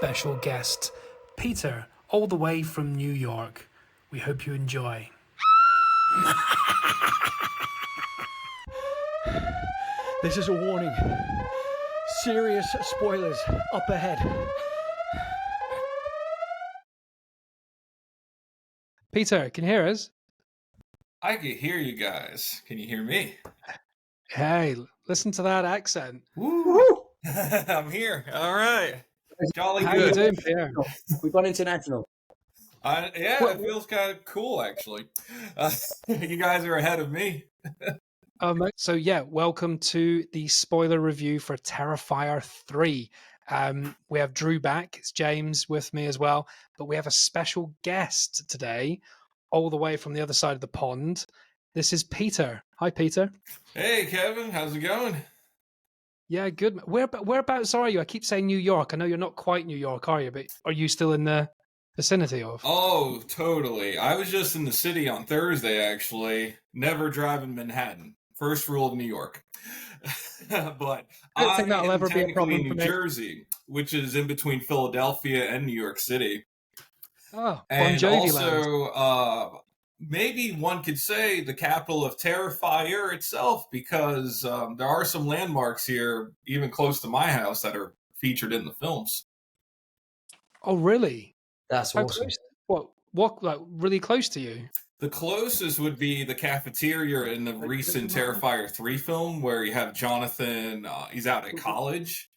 special guest, Peter, all the way from New York. We hope you enjoy. This is a warning. Serious spoilers up ahead. Peter, can you hear us? I can hear you guys. Can you hear me? Hey, listen to that accent. Woo! I'm here. All right. Jolly How good. you doing, Peter? We've gone international. It feels kind of cool, actually. You guys are ahead of me. So welcome to the spoiler review for Terrifier 3. We have Drew back. It's James with me as well. But we have a special guest today, all the way from the other side of the pond. This is Peter. Hi, Peter. Hey, Kevin. How's it going? Yeah, good. Whereabouts are you? I keep saying New York. I know you're not quite New York, are you? But are you still in the vicinity of? Oh, totally. I was just in the city on Thursday, actually. Never drive in Manhattan. First rule of New York. But I don't think that'll am ever be a problem technically for New me. Jersey, which is in between Philadelphia and New York City. Oh, Bon And Jovi land. also, maybe one could say the capital of Terrifier itself, because there are some landmarks here, even close to my house, that are featured in the films. Oh, really? That's How awesome. close? What, like really close to you? The closest would be the cafeteria in the recent Terrifier 3 film, where you have Jonathan, he's out at college.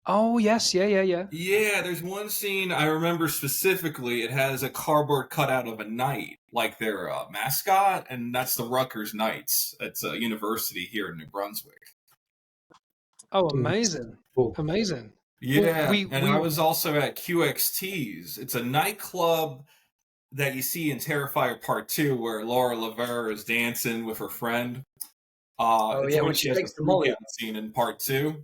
Oh, yes. Yeah. Yeah, there's one scene I remember specifically. It has a cardboard cutout of a knight, like their mascot, and that's the Rutgers Knights. It's a university here in New Brunswick. Oh, amazing. Cool. Amazing. Yeah, Well, I was also at QXT's. It's a nightclub that you see in Terrifier Part 2, where Laura Lavera is dancing with her friend. When she has takes the the molly. freak out scene in Part 2.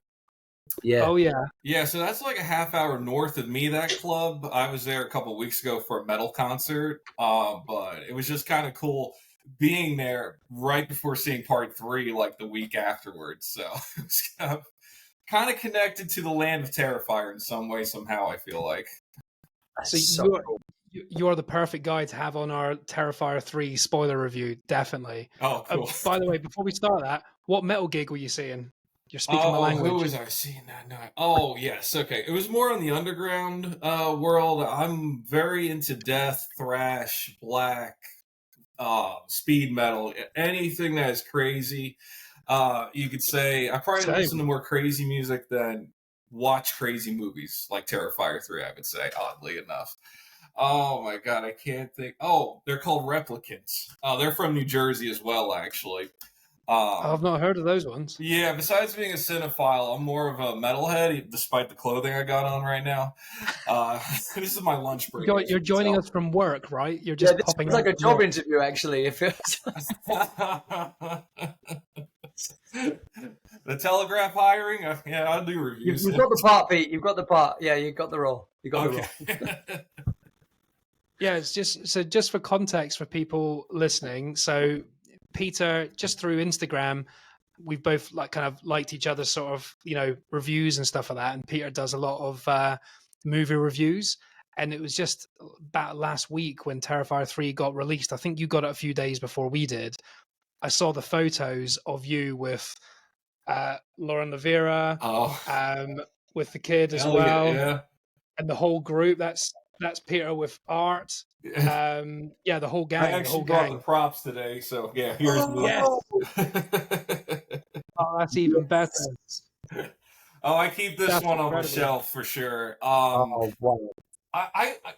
Yeah. Oh, yeah. Yeah, so that's like a half hour north of me, that club. I was there a couple weeks ago for a metal concert, but it was just kind of cool being there right before seeing Part 3, like the week afterwards. So it was kind of connected to the land of Terrifier in some way, somehow, I feel like. So So cool. you are the perfect guy to have on our Terrifier 3 spoiler review, definitely. Oh, cool. By the way, before we start that, what metal gig were you seeing? You're speaking my language. Who was I seeing that night? Oh, yes. Okay. It was more on the underground world. I'm very into death, thrash, black, speed metal, anything that is crazy. You could say I probably Same. listen to more crazy music than watch crazy movies like Terrifier 3, I would say, oddly enough. Oh my god, I can't think. Oh, they're called Replicants. They're from New Jersey as well, actually. I've not heard of those ones. Yeah, besides being a cinephile, I'm more of a metalhead, despite the clothing I got on right now. This is my lunch break. You're joining us from work, right? You're just This popping is like out a from job work. interview, actually. If The Telegraph hiring? Yeah, I'll do reviews. you've got the part, Pete. You've got the part. Yeah, you got the role. You got the role. Yeah, it's just for context for people listening. So Peter, just through Instagram, we've both kind of liked each other's sort of, reviews and stuff like that. And Peter does a lot of movie reviews. And it was just about last week when Terrifier 3 got released. I think you got it a few days before we did. I saw the photos of you with Lauren Lavera, with the kid as well. Yeah. And the whole group. That's Peter with Art. The whole gang. I actually brought the props today, so yeah, here's me. Yes. Oh, that's even better. I keep this That's one on my incredible. shelf for sure. Wow.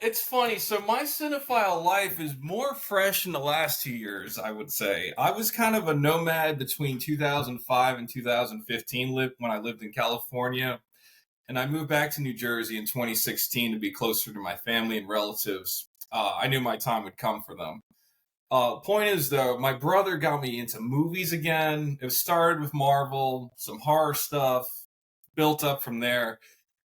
It's funny. So my cinephile life is more fresh in the last 2 years, I would say. I was kind of a nomad between 2005 and 2015 when I lived in California. And I moved back to New Jersey in 2016 to be closer to my family and relatives. I knew my time would come for them. Point is, though, my brother got me into movies again. It started with Marvel, some horror stuff, built up from there.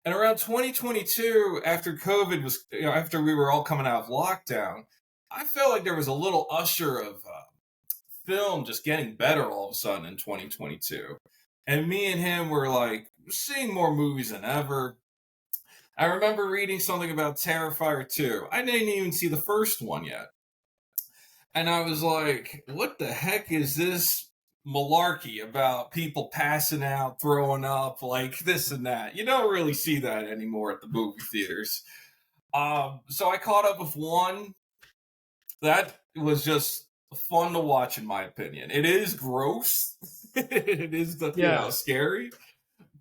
And around 2022, after COVID was, after we were all coming out of lockdown, I felt like there was a little usher of film just getting better all of a sudden in 2022. And me and him were like seeing more movies than ever. I remember reading something about Terrifier 2. I didn't even see the first one yet. And I was like, what the heck is this malarkey about people passing out, throwing up, like this and that? You don't really see that anymore at the movie theaters. So I caught up with one. That was just fun to watch, in my opinion. It is gross. It is, scary.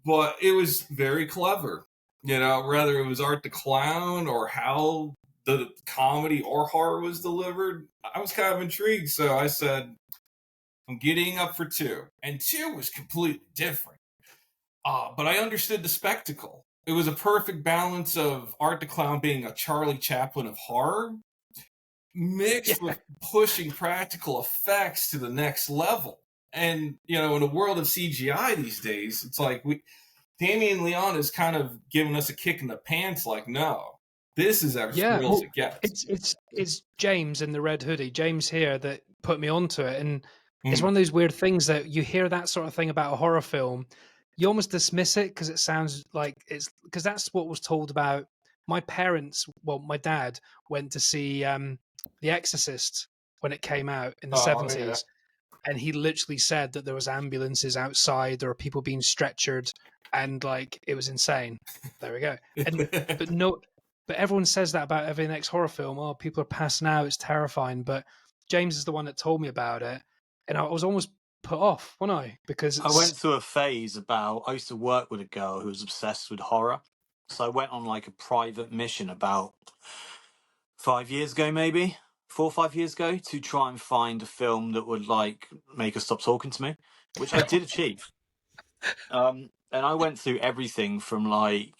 But it was very clever. Whether it was Art the Clown or how the comedy or horror was delivered, I was kind of intrigued. So I said, I'm getting up for 2. And 2 was completely different. But I understood the spectacle. It was a perfect balance of Art the Clown being a Charlie Chaplin of horror, mixed with pushing practical effects to the next level. And, in a world of CGI these days, it's like Damien Leone is kind of giving us a kick in the pants, like, no, this is as real as it gets. It's James in the red hoodie, James here, that put me onto it. And it's one of those weird things that you hear that sort of thing about a horror film, you almost dismiss it because it sounds like because that's what was told about. My parents, my dad went to see The Exorcist when it came out in the 70s. Yeah. And he literally said that there was ambulances outside, there were people being stretchered, and like it was insane. There we go. And but everyone says that about every next horror film. Oh, people are passing out, it's terrifying. But James is the one that told me about it, and I was almost put off, wasn't I? Because I went through a phase I used to work with a girl who was obsessed with horror. So I went on like a private mission about 5 years ago, maybe 4 or 5 years ago, to try and find a film that would like make her stop talking to me, which I did achieve. And I went through everything from like,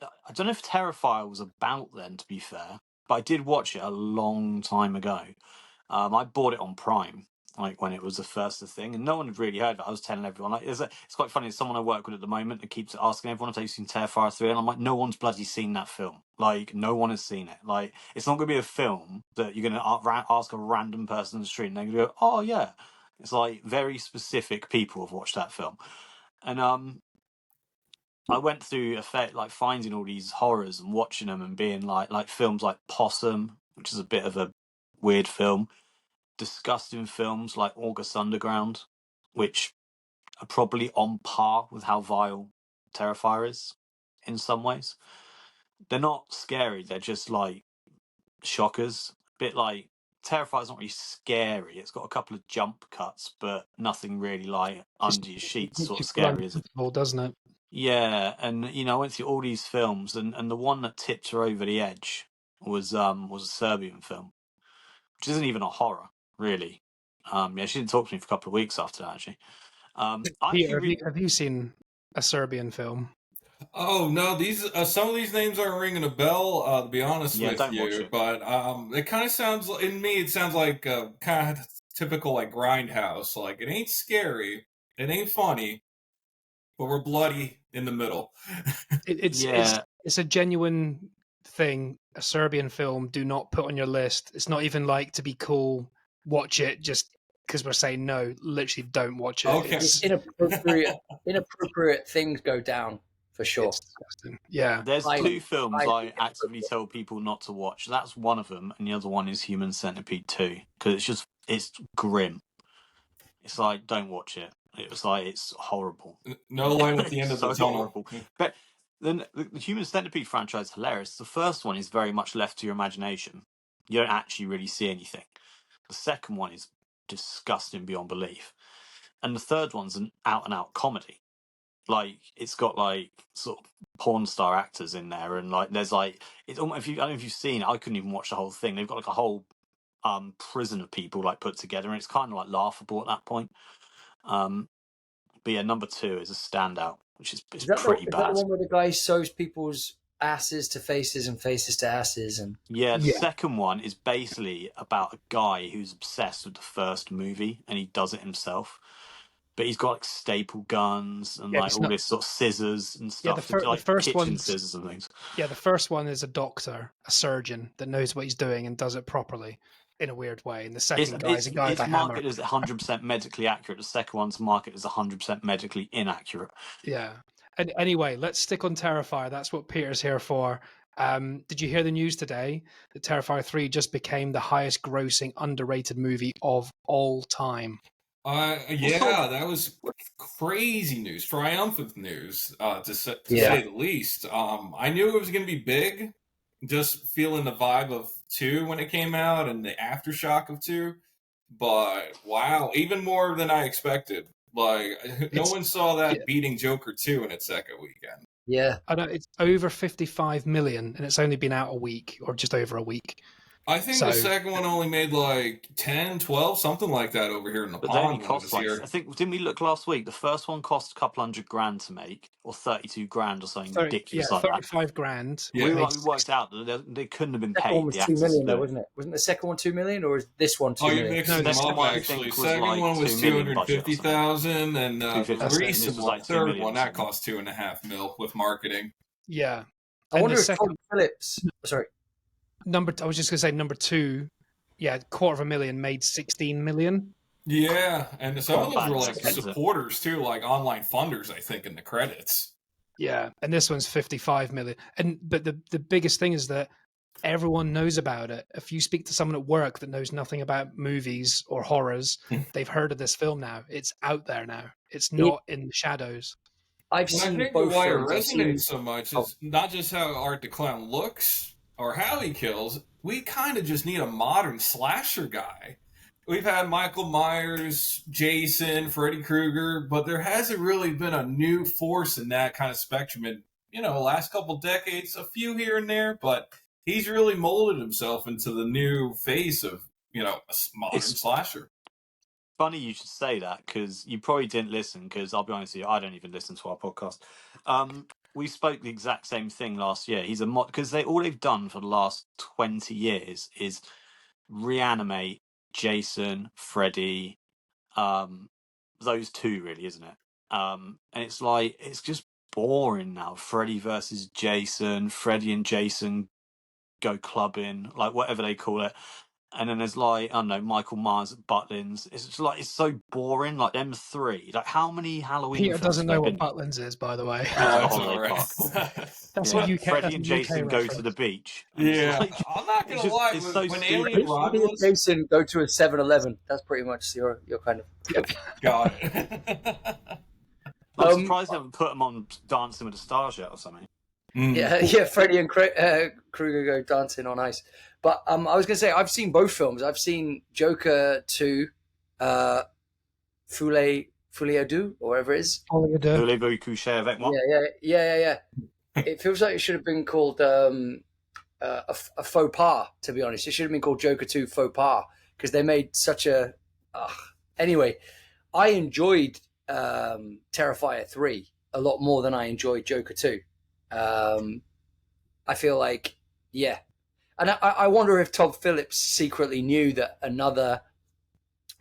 I don't know if Terrifier was about then, to be fair, but I did watch it a long time ago. I bought it on Prime, like when it was the first thing, and no one had really heard of it. I was telling everyone, like, it's quite funny. There's someone I work with at the moment that keeps asking everyone if they've seen Terrifier 3, and I'm like, no one's bloody seen that film. Like, no one has seen it. Like, it's not going to be a film that you're going to ask a random person on the street and they're going to go, oh yeah. It's like very specific people have watched that film. And I went through like finding all these horrors and watching them and being like films like Possum, which is a bit of a weird film. Disgusting films like August Underground, which are probably on par with how vile Terrifier is in some ways. They're not scary, they're just like shockers. A bit like Terrifier's not really scary. It's got a couple of jump cuts, but nothing really like under your sheets sort of scary, is it? Doesn't it? Yeah, and I went through all these films, and the one that tipped her over the edge was a Serbian film, which isn't even a horror, really. She didn't talk to me for a couple of weeks after that, actually. Peter, have you seen a Serbian film? Oh no, these some of these names aren't ringing a bell. To be honest with you, but it kind of sounds it sounds like kind of typical like Grindhouse. Like it ain't scary, it ain't funny, but we're bloody in the middle. It's a genuine thing. A Serbian film, do not put on your list. It's not even like to be cool. Watch it just because we're saying no. Literally, don't watch it. Okay. It's inappropriate things go down for sure. Yeah, there's two films I actively tell people not to watch. That's one of them, and the other one is Human Centipede 2 because it's grim. It's like, don't watch it. It's horrible. No line at the end of the tunnel. Horrible. But then the Human Centipede franchise is hilarious. The first one is very much left to your imagination. You don't actually really see anything. The second one is disgusting beyond belief. And the third one's an out-and-out comedy. Like, it's got, like, sort of porn star actors in there, and, like, there's, like... I don't know if you've seen it, I couldn't even watch the whole thing. They've got, like, a whole prison of people, like, put together, and it's kind of, like, laughable at that point. But, yeah, number 2 is a standout, which is pretty bad. Is that the one where the guy sews people's asses to faces and faces to asses? And the second one is basically about a guy who's obsessed with the first movie, and he does it himself. But he's got like staple guns and all this sort of scissors and stuff. The first one, scissors and things. Yeah, the first one is a doctor, a surgeon that knows what he's doing and does it properly in a weird way. And the second guy is a guy with a hammer. It's marketed as 100% medically accurate. The second one's marketed as 100% medically inaccurate. Yeah. And anyway, let's stick on Terrifier. That's what Peter's here for. Did you hear the news today that Terrifier 3 just became the highest grossing underrated movie of all time? Yeah, that was crazy news, triumphant news, to say the least. I knew it was going to be big, just feeling the vibe of 2 when it came out and the aftershock of 2. But wow, even more than I expected. Like, no one saw that beating Joker 2 in its second weekend. Yeah. I know it's over 55 million and it's only been out a week or just over a week. I think the second one only made like 10, 12, something like that over here in the But pond. they only cost like, I think, didn't we look last week? The first one cost a couple $100,000 to make, or 32 grand or something ridiculous like 35 grand. We worked out that they couldn't have been The second paid. one was 2 million, though, wasn't it? Wasn't the second one 2 million, or is this one 2 million? You mixed them up, actually. Second one was 250,000, and the recent one, third one, that cost $2.5 million with marketing. Yeah. I wonder if Todd Phillips. Sorry. I was just going to say number 2. Yeah, $250,000 made 16 million. Yeah, and some of those were like supporters too, like online funders, I think, in the credits. Yeah, and this one's 55 million. But the biggest thing is that everyone knows about it. If you speak to someone at work that knows nothing about movies or horrors, they've heard of this film now. It's out there now. It's not in the shadows. I think why it resonates so much is not just how Art the Clown looks or how he kills. We kind of just need a modern slasher guy. We've had Michael Myers, Jason, Freddy Krueger, but there hasn't really been a new force in that kind of spectrum in, the last couple decades, a few here and there, but he's really molded himself into the new face of, a modern slasher. Funny you should say that, because you probably didn't listen, because I'll be honest with you, I don't even listen to our podcast. We spoke the exact same thing last year. He's a because all they've done for the last 20 years is reanimate Jason, Freddy, those two really, isn't it? And it's like, it's just boring now. Freddy versus Jason, Freddy and Jason go clubbing, like whatever they call it. And then there's like, I don't know, Michael Myers at Butlins. It's just like, it's so boring. Like them 3. Like how many Halloween Peter doesn't know what Butlins is, by the way. That's what UK. Freddie and Jason go to the beach. Yeah, like, I'm not gonna lie. It's so when stupid. Freddie and Jason go to a 7-Eleven. That's pretty much your kind of. Got it. I'm surprised they haven't put them on Dancing with the Stars yet or something. Yeah, Freddy and Krueger go dancing on ice. But I was going to say, I've seen both films. I've seen Joker 2, Folie à Deux, or whatever it is. Voulez-vous coucher avec moi? Yeah. It feels like it should have been called a faux pas, to be honest. It should have been called Joker 2 Faux Pas, because they made such a... Anyway, I enjoyed Terrifier 3 a lot more than I enjoyed Joker 2. I feel like, yeah. And I wonder if Todd Phillips secretly knew that another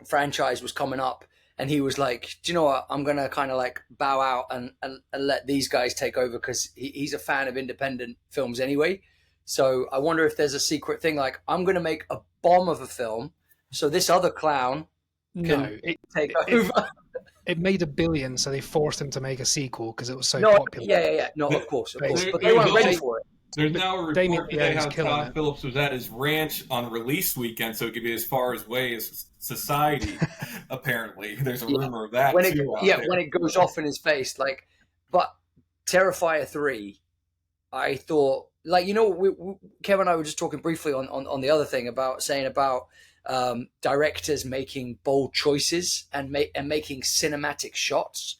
franchise was coming up, and he was like, do you know what? I'm going to kind of like bow out and let these guys take over, because he's a fan of independent films anyway. So I wonder if there's a secret thing, like, I'm going to make a bomb of a film so this other clown can take over. It made $1 billion, so they forced him to make a sequel because it was so popular. Yeah. No, of course. But they weren't ready for it. There's now a report today how Todd Phillips was at his ranch on release weekend, so it could be as far away as society. Apparently, there's a rumor of that when too. When it goes off in his face, like. But Terrifier 3, I thought, like, Kevin and I were just talking briefly on the other thing about directors making bold choices and making cinematic shots.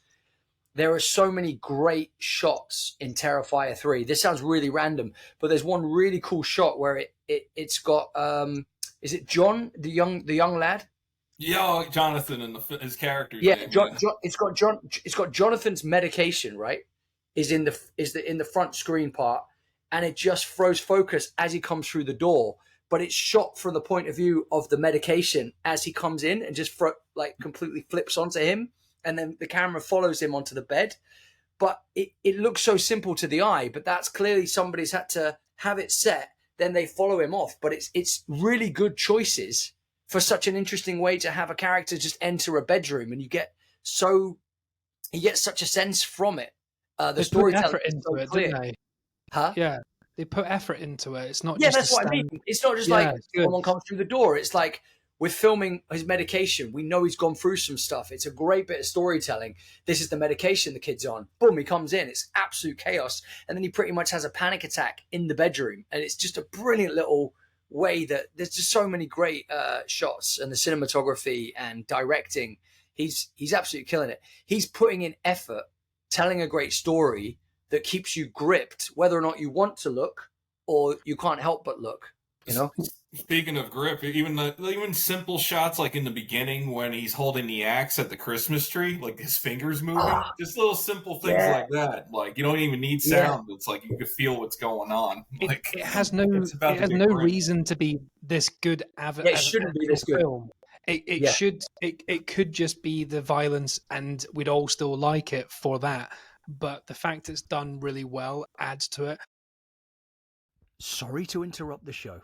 There are so many great shots in Terrifier 3. This sounds really random, but there's one really cool shot where it's got is it John, the young lad? Yeah, Jonathan and his character. Yeah, it's got Jonathan's medication, right? Is in the front screen part, and it just throws focus as he comes through the door. But it's shot from the point of view of the medication as he comes in, and just completely flips onto him. And then the camera follows him onto the bed. But it looks so simple to the eye, but that's clearly somebody's had to have it set. Then they follow him off. But it's really good choices for such an interesting way to have a character just enter a bedroom, and you get such a sense from it. The They put storytelling effort is into so it, clear. didn't they? Huh? Yeah, they put effort into it. It's not Yeah, just a that's what I mean. stand. It's not just Yeah, like it's good. someone comes through the door. It's like we're filming his medication. We know he's gone through some stuff. It's a great bit of storytelling. This is the medication the kid's on. Boom, he comes in. It's absolute chaos. And then he pretty much has a panic attack in the bedroom. And it's just a brilliant little way that there's just so many great shots, and the cinematography and directing. He's absolutely killing it. He's putting in effort, telling a great story that keeps you gripped, whether or not you want to look or you can't help but look. You know. Speaking of grip, even simple shots like in the beginning when he's holding the axe at the Christmas tree, like his fingers moving, just little simple things like that. Like you don't even need sound. It's like you can feel what's going on. Like It has no reason to be this good. It shouldn't be this good. Film. It could just be the violence, and we'd all still like it for that. But the fact it's done really well adds to it. Sorry to interrupt the show.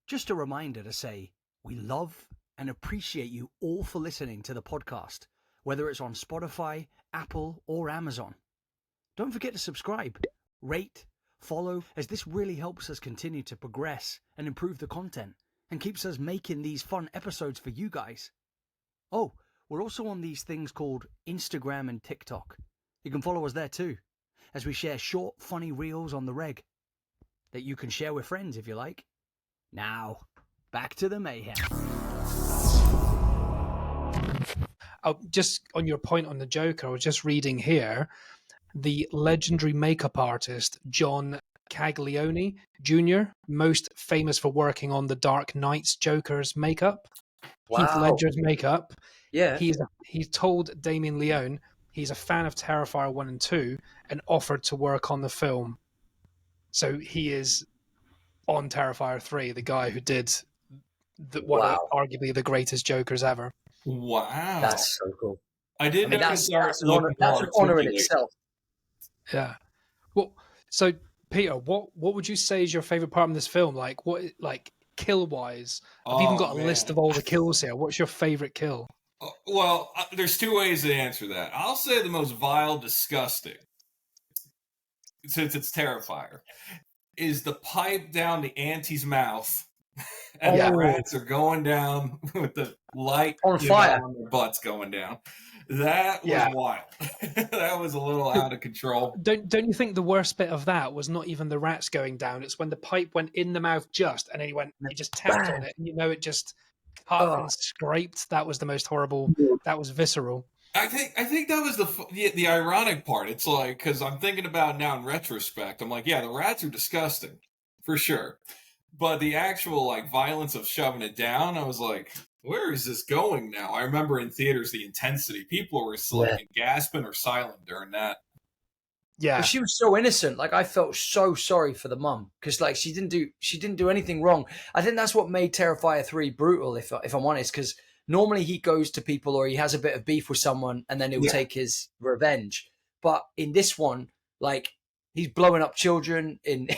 Just a reminder to say we love and appreciate you all for listening to the podcast, whether it's on Spotify, Apple, or Amazon. Don't forget to subscribe, rate, follow, as this really helps us continue to progress and improve the content and keeps us making these fun episodes for you guys. Oh, we're also on these things called Instagram and TikTok. You can follow us there too, as we share short, funny reels on the reg that you can share with friends if you like. Now, back to the mayhem. Just on your point on the Joker, I was just reading here, the legendary makeup artist John Caglione Jr., most famous for working on the Dark Knight's Joker's makeup, Heath Ledger's makeup. Yeah. He's told Damien Leone he's a fan of Terrifier 1 and 2 and offered to work on the film. So he is on Terrifier 3, the guy who did one of arguably the greatest Jokers ever. Wow. That's so cool. I didn't know that's an honor in itself. Yeah. Well, so Peter, what would you say is your favorite part of this film? Like kill wise? I've even got a list of all the kills here. What's your favorite kill? Well, there's two ways to answer that. I'll say the most vile, disgusting, since it's Terrifier, is the pipe down the auntie's mouth. And the rats are going down with the light on fire, on their butts going down. That was wild. That was a little out of control. Don't you think the worst bit of that was not even the rats going down? It's when the pipe went in the mouth just, and then he just tapped on it, and it just and scraped. That was the most horrible. That was visceral. I think that was the ironic part. It's like, because I'm thinking about it now in retrospect, I'm like, yeah, the rats are disgusting for sure. But the actual violence of shoving it down, I was like, where is this going now? I remember in theaters the intensity. People were gasping or silent during that. Yeah, but she was so innocent. Like, I felt so sorry for the mum because she didn't do anything wrong. I think that's what made Terrifier 3 brutal, if I'm honest, because normally he goes to people or he has a bit of beef with someone and then he'll take his revenge. But in this one, he's blowing up children in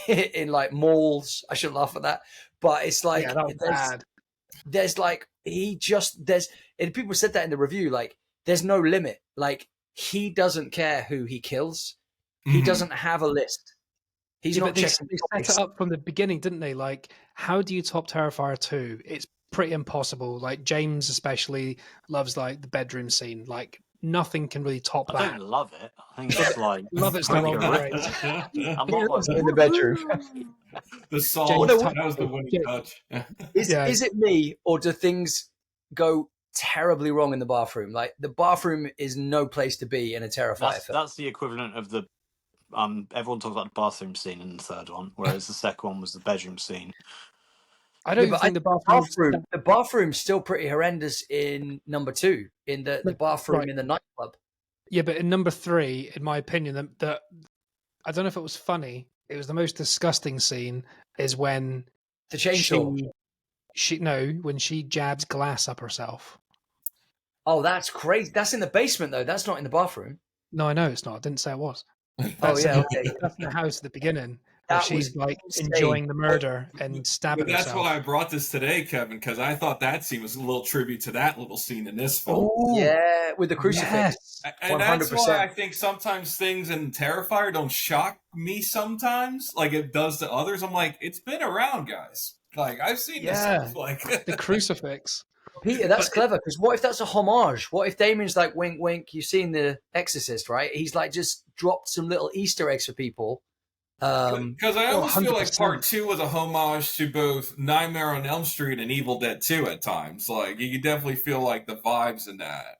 malls. I shouldn't laugh at that, but it's like that was bad. There's and people said that in the review. There's no limit. He doesn't care who he kills. He doesn't have a list. He's not checking. They set it up from the beginning, didn't they? How do you top Terrifier 2? It's pretty impossible. James especially loves the bedroom scene. Nothing can really top that. I don't love it. I think it's love it's the wrong phrase. I'm not in the bedroom. The song, that was the winning touch. Is it me, or do things go terribly wrong in the bathroom? The bathroom is no place to be in a Terrifier film. That's the equivalent of the everyone talks about the bathroom scene in the third one, whereas the second one was the bedroom scene. I don't think the bathroom's still pretty horrendous in number 2, in the bathroom in the nightclub. Yeah, but in number 3, in my opinion, the I don't know if it was funny. It was the most disgusting scene is when the chainsaw. When she jabs glass up herself. Oh, that's crazy. That's in the basement though. That's not in the bathroom. No, I know it's not. I didn't say it was. Okay. That's in the house at the beginning. where That was she's like insane. enjoying the murder and stabbing But that's herself. why I brought this today, Kevin, because I thought that scene was a little tribute to that little scene in this film. Oh, Yeah, with the crucifix. yes. And that's why 100%. I think sometimes things in Terrifier don't shock me sometimes, like it does to others. I'm like, it's been around, guys. Like, I've seen this Yeah. stuff. Like, The crucifix. Peter, that's clever, because what if that's a homage? What if Damien's like, wink, wink, you've seen The Exorcist, right? He's like just dropped some little Easter eggs for people. because I almost feel like 100%. part 2 was a homage to both Nightmare on Elm Street and Evil Dead 2 at times. Like, you could definitely feel like the vibes in that.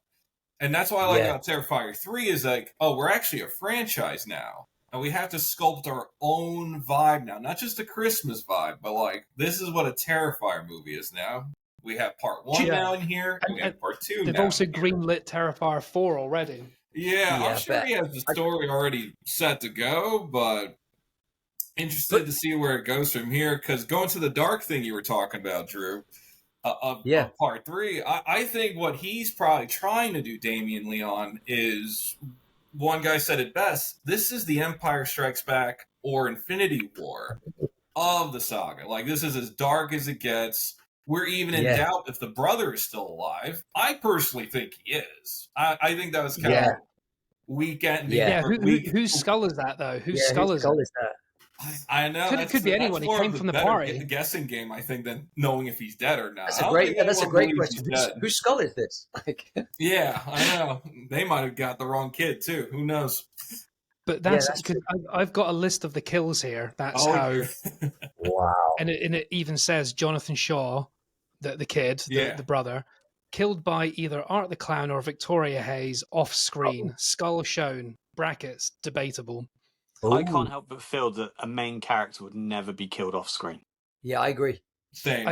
And that's why I like about Terrifier 3 is like, oh, we're actually a franchise now. And we have to sculpt our own vibe now. Not just a Christmas vibe, but like, this is what a Terrifier movie is now. We have part 1 now in here, and we have part 2 They've now also in here. greenlit Terrifier 4 already. Yeah, I'm I sure bet. he has the story already set to go, but interested to see where it goes from here. Because going to the dark thing you were talking about, Drew, of part 3, I think what he's probably trying to do, Damien Leon, is one guy said it best. This is the Empire Strikes Back or Infinity War of the saga. Like, this is as dark as it gets. We're even in doubt if the brother is still alive. I personally think he is. I think that was kind of weekend. Yeah, whose skull is that, though? Whose skull is that? I know. Could be anyone. He came from the party. The guessing game, I think, than knowing if he's dead or not. That's a great question. Whose skull is this? Like, yeah, I know. They might have got the wrong kid, too. Who knows? But that's because I've got a list of the kills here. That's how. Wow. And it even says Jonathan Shaw, the kid, the brother, killed by either Art the Clown or Victoria Hayes off screen. Skull shown. Brackets debatable. I can't help but feel that a main character would never be killed off screen. Yeah, I agree. Same.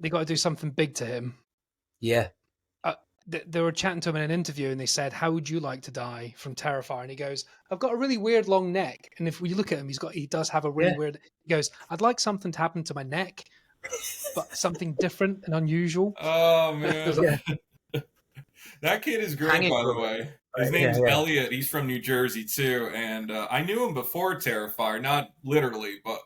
They got to do something big to him. Yeah. They were chatting to him in an interview and they said, how would you like to die from Terrifier? And he goes, I've got a really weird long neck. And if you look at him, he does have a really weird, he goes, I'd like something to happen to my neck, but something different and unusual. Oh, man. That kid is great, by the way. His name's Elliot. He's from New Jersey, too. And I knew him before Terrifier, not literally, but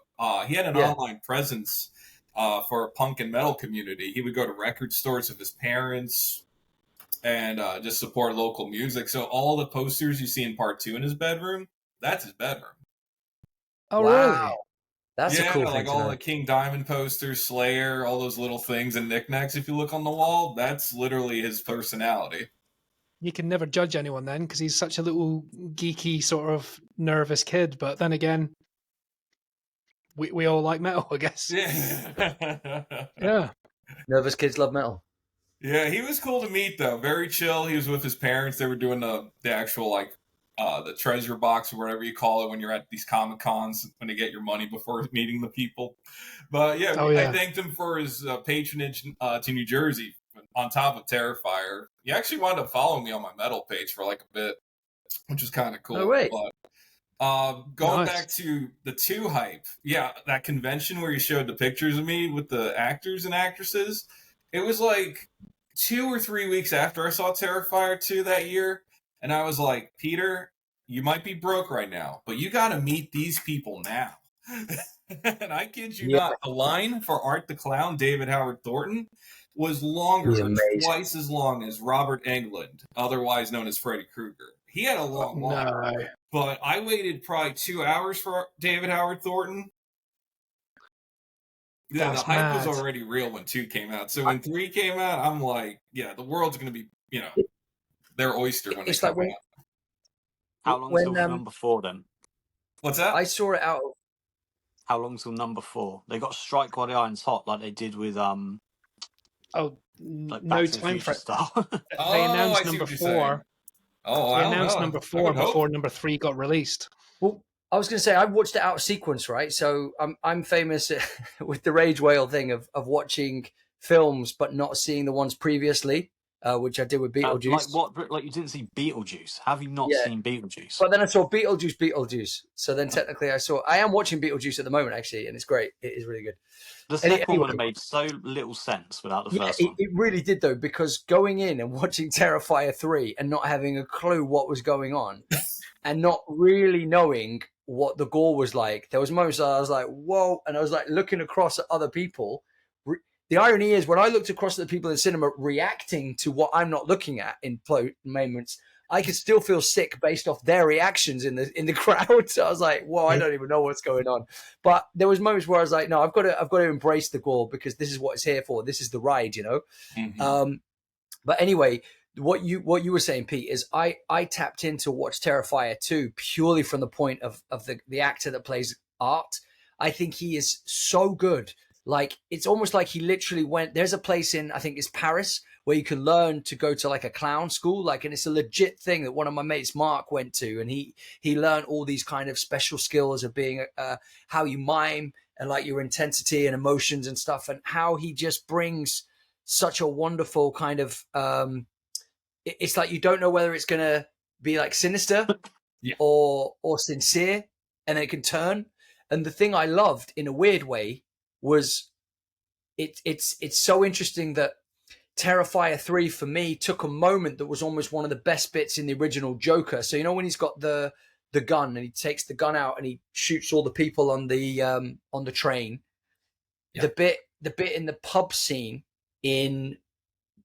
he had an online presence for a punk and metal community. He would go to record stores of his parents and just support local music. So all the posters you see in part 2 in his bedroom, that's his bedroom. Oh, really? That's a cool thing. Like all the King Diamond posters, Slayer, all those little things and knickknacks. If you look on the wall, that's literally his personality. You can never judge anyone then because he's such a little geeky, sort of nervous kid. But then again, we all like metal, I guess. Yeah. Yeah. Nervous kids love metal. Yeah, he was cool to meet, though. Very chill. He was with his parents. They were doing the actual, like, the treasure box or whatever you call it when you're at these Comic-Cons when you get your money before meeting the people. But, yeah, I thanked him for his patronage to New Jersey on top of Terrifier. He actually wound up following me on my metal page for, like, a bit, which is kind of cool. Oh, wait. But, going back to the 2 hype, that convention where you showed the pictures of me with the actors and actresses, it was like 2 or 3 weeks after I saw Terrifier 2 that year, and I was like, Peter, you might be broke right now, but you got to meet these people now. And I kid you not, the line for Art the Clown, David Howard Thornton, was longer, twice as long as Robert Englund, otherwise known as Freddy Krueger. He had a long line, but I waited probably 2 hours for David Howard Thornton. Yeah, the hype was already real when 2 came out. So when 3 came out, I'm like, the world's going to be, their oyster when they come out. How long till number 4 then? What's that? I saw it out. How long till number 4? They got to strike while the iron's hot, like they did with like no time for stuff. They announced number 4. They announced number 4 before number 3 got released. Well, I was going to say I watched it out of sequence, right? So I'm famous with the rage whale thing of watching films but not seeing the ones previously, which I did with Beetlejuice. Like what? Like you didn't see Beetlejuice? Have you not seen Beetlejuice? But then I saw Beetlejuice. So then technically I am watching Beetlejuice at the moment actually, and it's great. It is really good. The second one would have made so little sense without the first one. It really did though, because going in and watching Terrifier 3 and not having a clue what was going on and not really knowing what the gore was like. There was moments I was like, whoa, and I was like looking across at other people. The irony is, when I looked across at the people in the cinema reacting to what I'm not looking at in moments, I could still feel sick based off their reactions in the crowd. So I was like, whoa, I don't even know what's going on. But there was moments where I was like, no, I've got to embrace the gore, because this is what it's here for. This is the ride, you know. Mm-hmm. But anyway, what you were saying, Pete, is I tapped in to watch Terrifier 2 purely from the point of the actor that plays Art. I think he is so good. Like, it's almost like he literally went, there's a place in, I think it's Paris, where you can learn to go to like a clown school, like, and it's a legit thing that one of my mates, Mark, went to, and he learned all these kind of special skills of being how you mime and like your intensity and emotions and stuff, and how he just brings such a wonderful kind of it's like you don't know whether it's gonna be like sinister Yeah. or sincere, and then it can turn. And the thing I loved in a weird way was it's so interesting that Terrifier 3 for me took a moment that was almost one of the best bits in the original Joker. So you know when he's got the gun and he takes the gun out and he shoots all the people on the train. Yeah. The bit in the pub scene in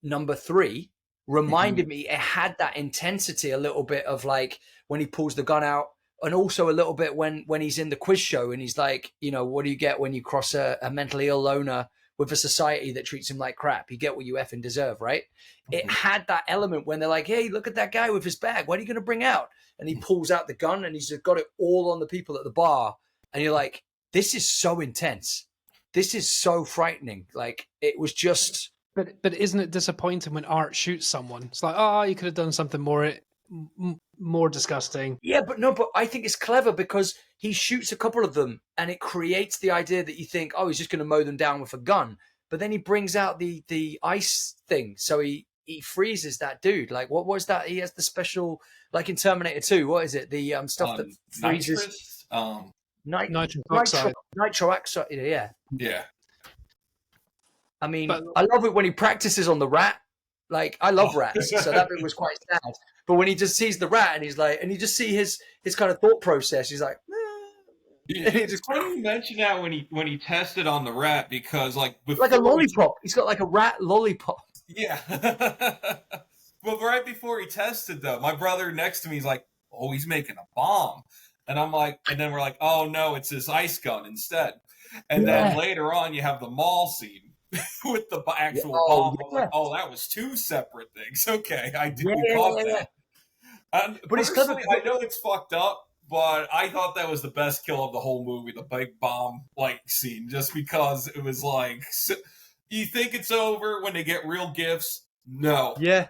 number 3 reminded me, it had that intensity a little bit of like when he pulls the gun out, and also a little bit when he's in the quiz show and he's like, you know, what do you get when you cross a mentally ill loner with a society that treats him like crap? You get what you effing deserve, right? It had that element when they're like, hey, look at that guy with his bag. What are you going to bring out? And he pulls out the gun and he's got it all on the people at the bar. And you're like, this is so intense. This is so frightening. Like, it was just... But isn't it disappointing when Art shoots someone? It's like, oh, you could have done something more disgusting. Yeah, but I think it's clever because he shoots a couple of them and it creates the idea that you think, oh, he's just going to mow them down with a gun. But then he brings out the ice thing. So he freezes that dude. Like, what was that? He has the like in Terminator 2, what is it? The stuff that freezes. Nitrous oxide. Nitro oxide, yeah. Yeah. I mean, I love it when he practices on the rat. Like, I love rats, so that bit was quite sad. But when he just sees the rat and he's like, and you just see his kind of thought process, he's like, It's funny you mention that when he tested on the rat, because like a lollipop. He's got like a rat lollipop. Yeah. But right before he tested, though, my brother next to me is like, "Oh, he's making a bomb," and I'm like, and then we're like, "Oh no, it's this ice gun instead." And then later on, you have the mall scene with the actual bomb. I'm like, oh, that was 2 separate things. Okay, I didn't caught that. And but personally, I know it's fucked up, but I thought that was the best kill of the whole movie, the big bomb like scene, just because it was like, you think it's over when they get real gifts. No. Yeah.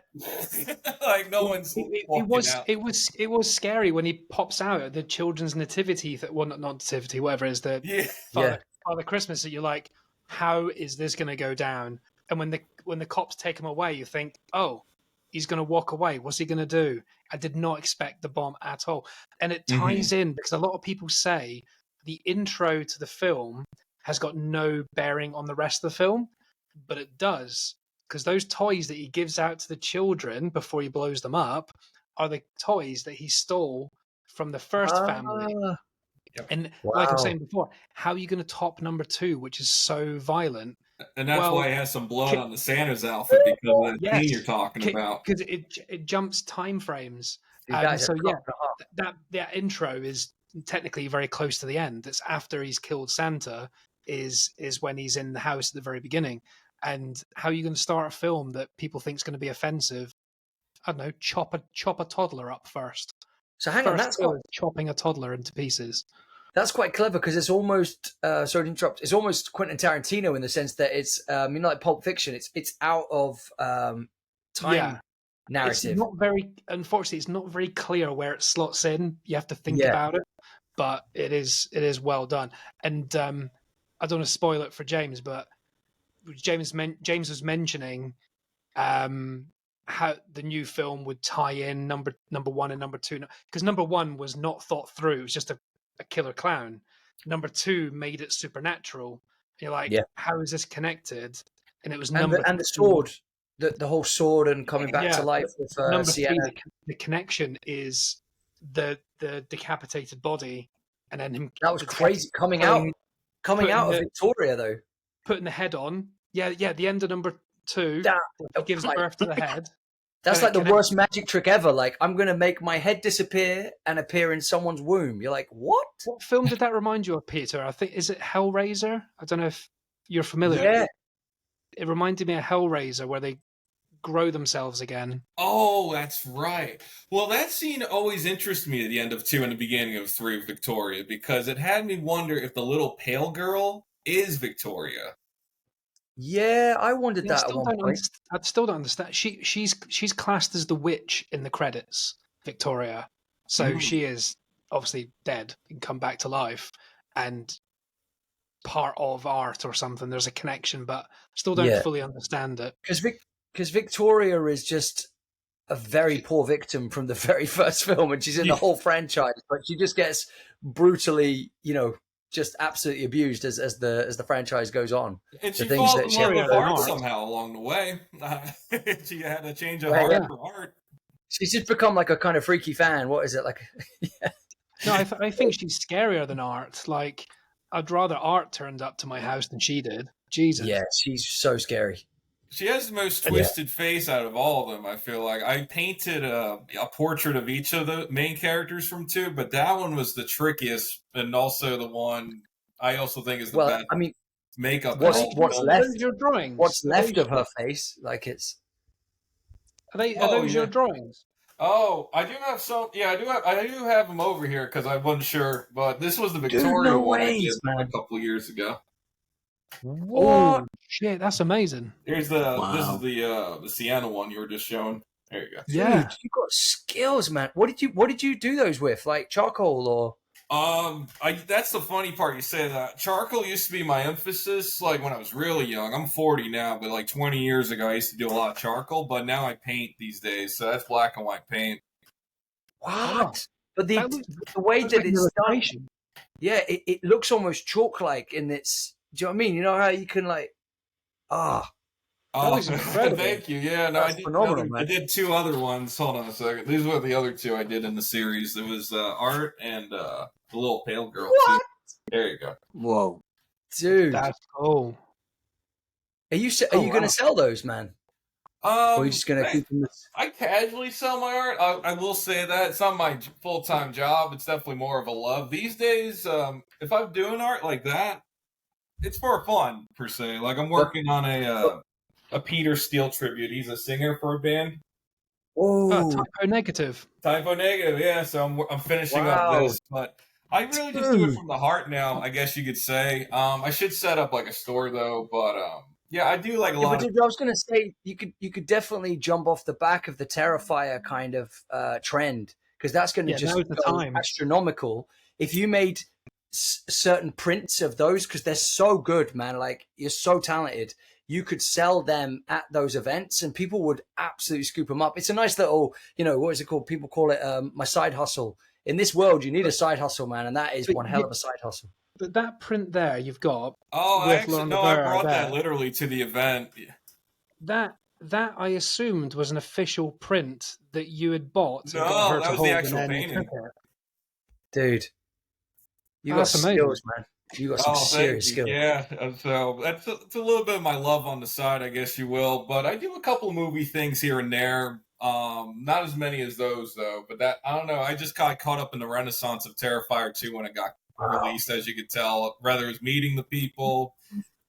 Like no one's. It was scary when he pops out at the children's nativity. Well, not nativity, whatever it is, the Father Christmas. That you're like, how is this going to go down? And when the cops take him away, you think, oh, he's going to walk away. What's he going to do? I did not expect the bomb at all. And it ties in because a lot of people say the intro to the film has got no bearing on the rest of the film, but it does, because those toys that he gives out to the children before he blows them up are the toys that he stole from the first family. And like I was saying before, how are you going to top number 2, which is so violent? And that's why he has some blood on the Santa's outfit, because of the scene you're talking about. Because it jumps time frames. So that intro is technically very close to the end. It's after he's killed Santa, is when he's in the house at the very beginning. And how are you going to start a film that people think is going to be offensive? I don't know, chop a toddler up first. So hang on, that's chopping a toddler into pieces. That's quite clever because it's almost sorry to interrupt. It's almost Quentin Tarantino in the sense that it's like Pulp Fiction. It's out of time narrative. It's not very, unfortunately, it's not very clear where it slots in. You have to think about it, but it is well done. And I don't want to spoil it for James, but James was mentioning how the new film would tie in number 1 and number 2, because number 1 was not thought through. It was just a killer clown. Number 2 made it supernatural. And you're like, how is this connected? And it was and the sword, the whole sword and coming back to life with number Sienna. 3. The connection is the decapitated body and then him. That was crazy coming out of Victoria though. Putting the head on. Yeah, the end of number 2. That, he gives birth to the head. That's like the worst magic trick ever. Like, I'm going to make my head disappear and appear in someone's womb. You're like, what? What film did that remind you of, Peter? I think, is it Hellraiser? I don't know if you're familiar. Yeah. It reminded me of Hellraiser, where they grow themselves again. Oh, that's right. Well, that scene always interested me at the end of 2 and the beginning of 3 of Victoria, because it had me wonder if the little pale girl is Victoria. Yeah, I wondered that at one point. I still don't understand. She's classed as the witch in the credits, Victoria. So she is obviously dead and come back to life and part of art or something. There's a connection, but still don't fully understand it. Because Victoria is just a very poor victim from the very first film, and she's in the whole franchise, but she just gets brutally, just absolutely abused as the franchise goes on. And she falls in love with art somehow along the way. She had to change her heart for art. She's just become like a kind of freaky fan. What is it like? No, I think she's scarier than art. Like, I'd rather art turned up to my house than she did. Jesus. Yeah, she's so scary. She has the most twisted face out of all of them, I feel like. I painted a portrait of each of the main characters from 2, but that one was the trickiest, and also the one I also think is the best. I mean, makeup. What's left? Your drawings? What's left of her face? Like, it's. Are those your drawings? Oh, I do have some. Yeah, I do have them over here because I wasn't sure, but this was the Victoria one I did a couple of years ago. What? Shit, that's amazing. Here's this is the Sienna one you were just showing. There you go. Yeah, dude, you got skills, man. What did you do those with? Like charcoal or? That's the funny part. You say that charcoal used to be my emphasis. Like when I was really young, I'm 40 now, but like 20 years ago, I used to do a lot of charcoal. But now I paint these days, so that's black and white paint. What? But the way that it's done, it looks almost chalk-like in its. Do you know what I mean? You know how you can like, that was incredible. Thank you. Yeah, no, I did 2 other ones. Hold on a second. These were the other 2 I did in the series. It was art and the little pale girl. What? Too. There you go. Whoa, dude, that's cool. Are you going to sell those, man? Or are you just going to keep them? I casually sell my art. I will say that it's not my full-time job. It's definitely more of a love these days. If I'm doing art like that, it's for fun per se. Like I'm working on a Peter Steele tribute. He's a singer for a band. Oh, Typo Negative. Typo Negative, yeah. So I'm finishing up this, but I really just do it from the heart now. I guess you could say. I should set up like a store though, but yeah, I do like a lot. But I was going to say you could definitely jump off the back of the Terrifier kind of trend, because that's going to just go astronomical if you made certain prints of those, because they're so good, man. Like, you're so talented. You could sell them at those events and people would absolutely scoop them up. It's a nice little, what is it called? People call it my side hustle. In this world, you need a side hustle, man, and that is one hell of a side hustle. But that print there you've got. Oh, I brought that literally to the event. That I assumed was an official print that you had bought. No, that was the actual painting. Dude. You got skills, man. You got some serious skills. Yeah, so that's a little bit of my love on the side, I guess you will. But I do a couple movie things here and there. Not as many as those, though. But that, I don't know. I just got caught up in the renaissance of Terrifier 2 when it got released, as you could tell. Rather it was meeting the people,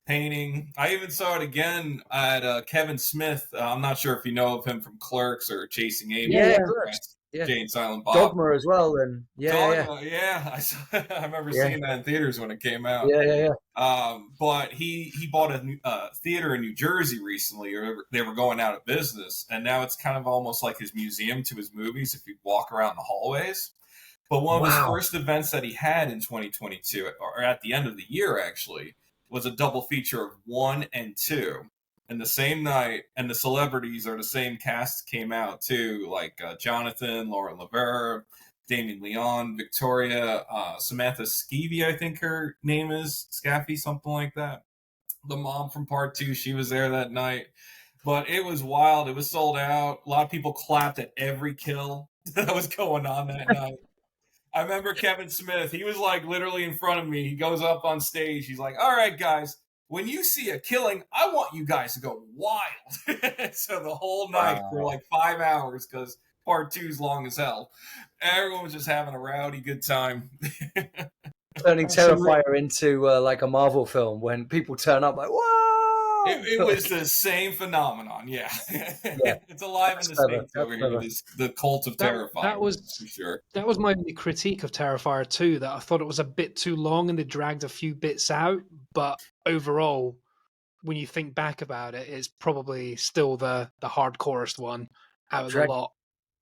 painting. I even saw it again at Kevin Smith. I'm not sure if you know of him from Clerks or Chasing Amy. Yeah, Clerks. Yeah. Jane Silent Bob. Dogma as well, and Dogma, I remember seeing that in theaters when it came out. Yeah. But he bought a theater in New Jersey recently, or they were going out of business, and now it's kind of almost like his museum to his movies if you walk around the hallways. But one of his first events that he had in 2022, or at the end of the year actually, was a double feature of 1 and 2. And the same night, and the celebrities are the same cast came out too, like Jonathan, Laura Lever, Damien Leon, Victoria, Samantha Skeevy, I think her name is, Scaffy, something like that. The mom from Part 2, she was there that night. But it was wild. It was sold out. A lot of people clapped at every kill that was going on that night. I remember Kevin Smith. He was like literally in front of me. He goes up on stage. He's like, "All right, guys, when you see a killing, I want you guys to go wild." So the whole night for like 5 hours, because part 2's long as hell. Everyone was just having a rowdy good time. Turning Terrifier into like a Marvel film when people turn up like, whoa! It was the same phenomenon, yeah. It's alive in the States over here, the cult of Terrifier. That was for sure. That was my only critique of Terrifier 2, that I thought it was a bit too long and they dragged a few bits out. But overall, when you think back about it, it's probably still the hardcorest one out of the lot.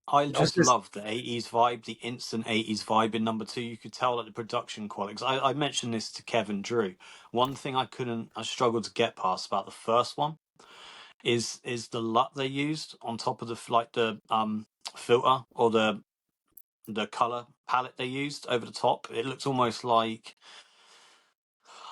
I just love the 80s vibe, the instant 80s vibe in number 2. You could tell that the production quality. 'Cause I mentioned this to Kevin Drew. One thing I struggled to get past about the first one is the LUT they used on top of the filter or the color palette they used over the top. It looks almost like,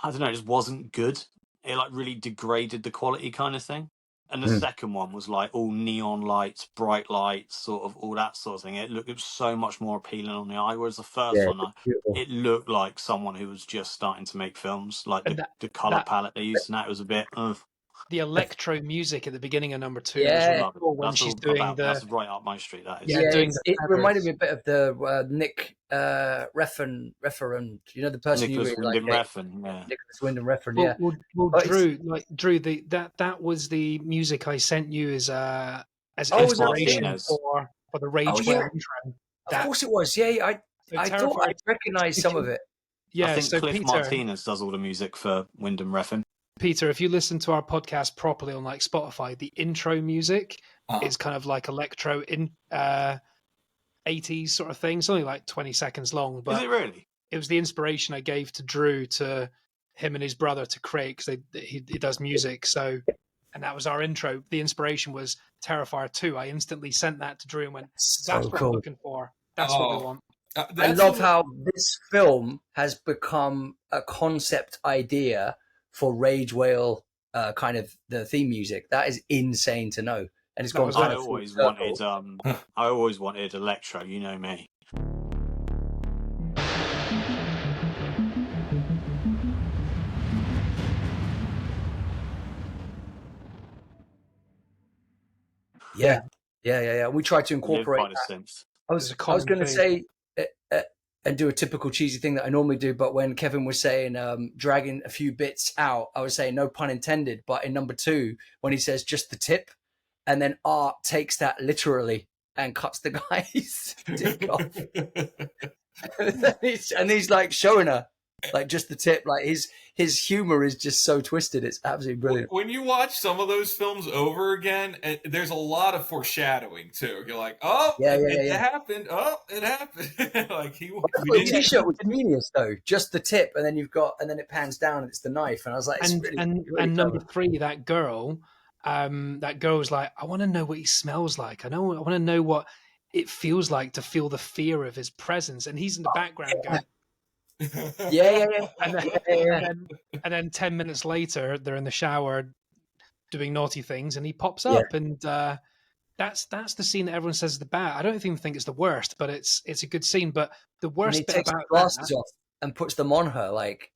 I don't know, it just wasn't good. It like really degraded the quality kind of thing. And the second one was like all neon lights, bright lights, sort of all that sort of thing. It was so much more appealing on the eye. Whereas the first one, it looked like someone who was just starting to make films. Like the color palette they used, and that was a bit of the electro music at the beginning of number 2. Yeah, when she's doing that's right up my street. That is. Yeah, it reminded me a bit of the Nick Refn, you know, the person Nicholas you really Winding Refn, yeah. Nicholas Winding Refn, yeah. Well, Drew, that was the music I sent you as inspiration for the Rage Whale intro. Of course it was. Yeah, I thought I recognised some of it. Yeah, I think so Cliff Peter Martinez does all the music for Windham Refn. Peter, if you listen to our podcast properly on like Spotify, the intro music is kind of like electro in 80s sort of thing. It's only like 20 seconds long, but is it really? It was the inspiration I gave to Drew, to him and his brother, to create, because he does music. So, and that was our intro. The inspiration was Terrifier 2. I instantly sent that to Drew and went, "That's what I'm looking for. That's what we want." I love how this film has become a concept idea for Rage Whale, kind of the theme music. That is insane to know. And it's gone. I always wanted electro. You know me. Yeah. We tried to incorporate that. I was going to say and do a typical cheesy thing that I normally do, but when Kevin was saying dragging a few bits out, I was saying no pun intended. But in number 2, when he says just the tip, and then Art takes that literally and cuts the guy's dick off, and he's like showing her like just the tip. Like his humor is just so twisted. It's absolutely brilliant. When you watch some of those films over again, there's a lot of foreshadowing too. You're like, oh, it happened. Oh, it happened. Like the T-shirt was genius though. Just the tip, and then it pans down and it's the knife. And I was like, and number 3, that girl was like, I want to know what he smells like. I want to know what it feels like to feel the fear of his presence. And he's in the background going. And then 10 minutes later, they're in the shower doing naughty things, and he pops up, and that's the scene that everyone says is the bad. I don't even think it's the worst, but it's a good scene. But the worst bit takes about the glasses off and puts them on her, like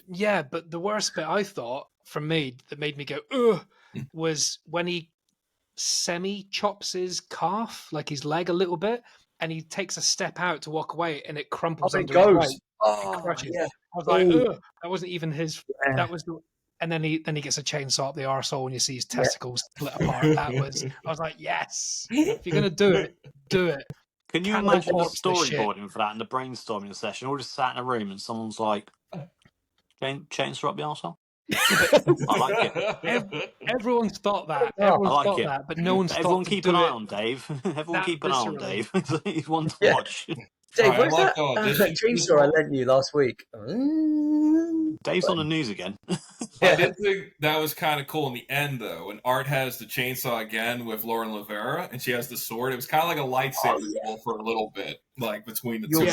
but the worst bit I thought from me that made me go ugh was when he semi chops his calf, like his leg a little bit, and he takes a step out to walk away, and it crumples under his leg. I was like, ugh, that wasn't even his. That was and then he gets a chainsaw up the arsehole, and you see his testicles split apart. I was like, yes, if you're gonna do it, do it. Can you imagine the storyboarding for that and the brainstorming session? All just sat in a room and someone's like, chainsaw up the arsehole? I like it. Everyone's thought that. Everyone's thought that, but no one's thought. Everyone keep an eye on Dave. Everyone keep an eye on Dave. He's one to watch. Dave, where's that chainsaw I lent you last week? Dave's on the news again. I did think that was kind of cool in the end, though. When Art has the chainsaw again with Lauren Rivera, and she has the sword. It was kind of like a lightsaber duel for a little bit, like between the two.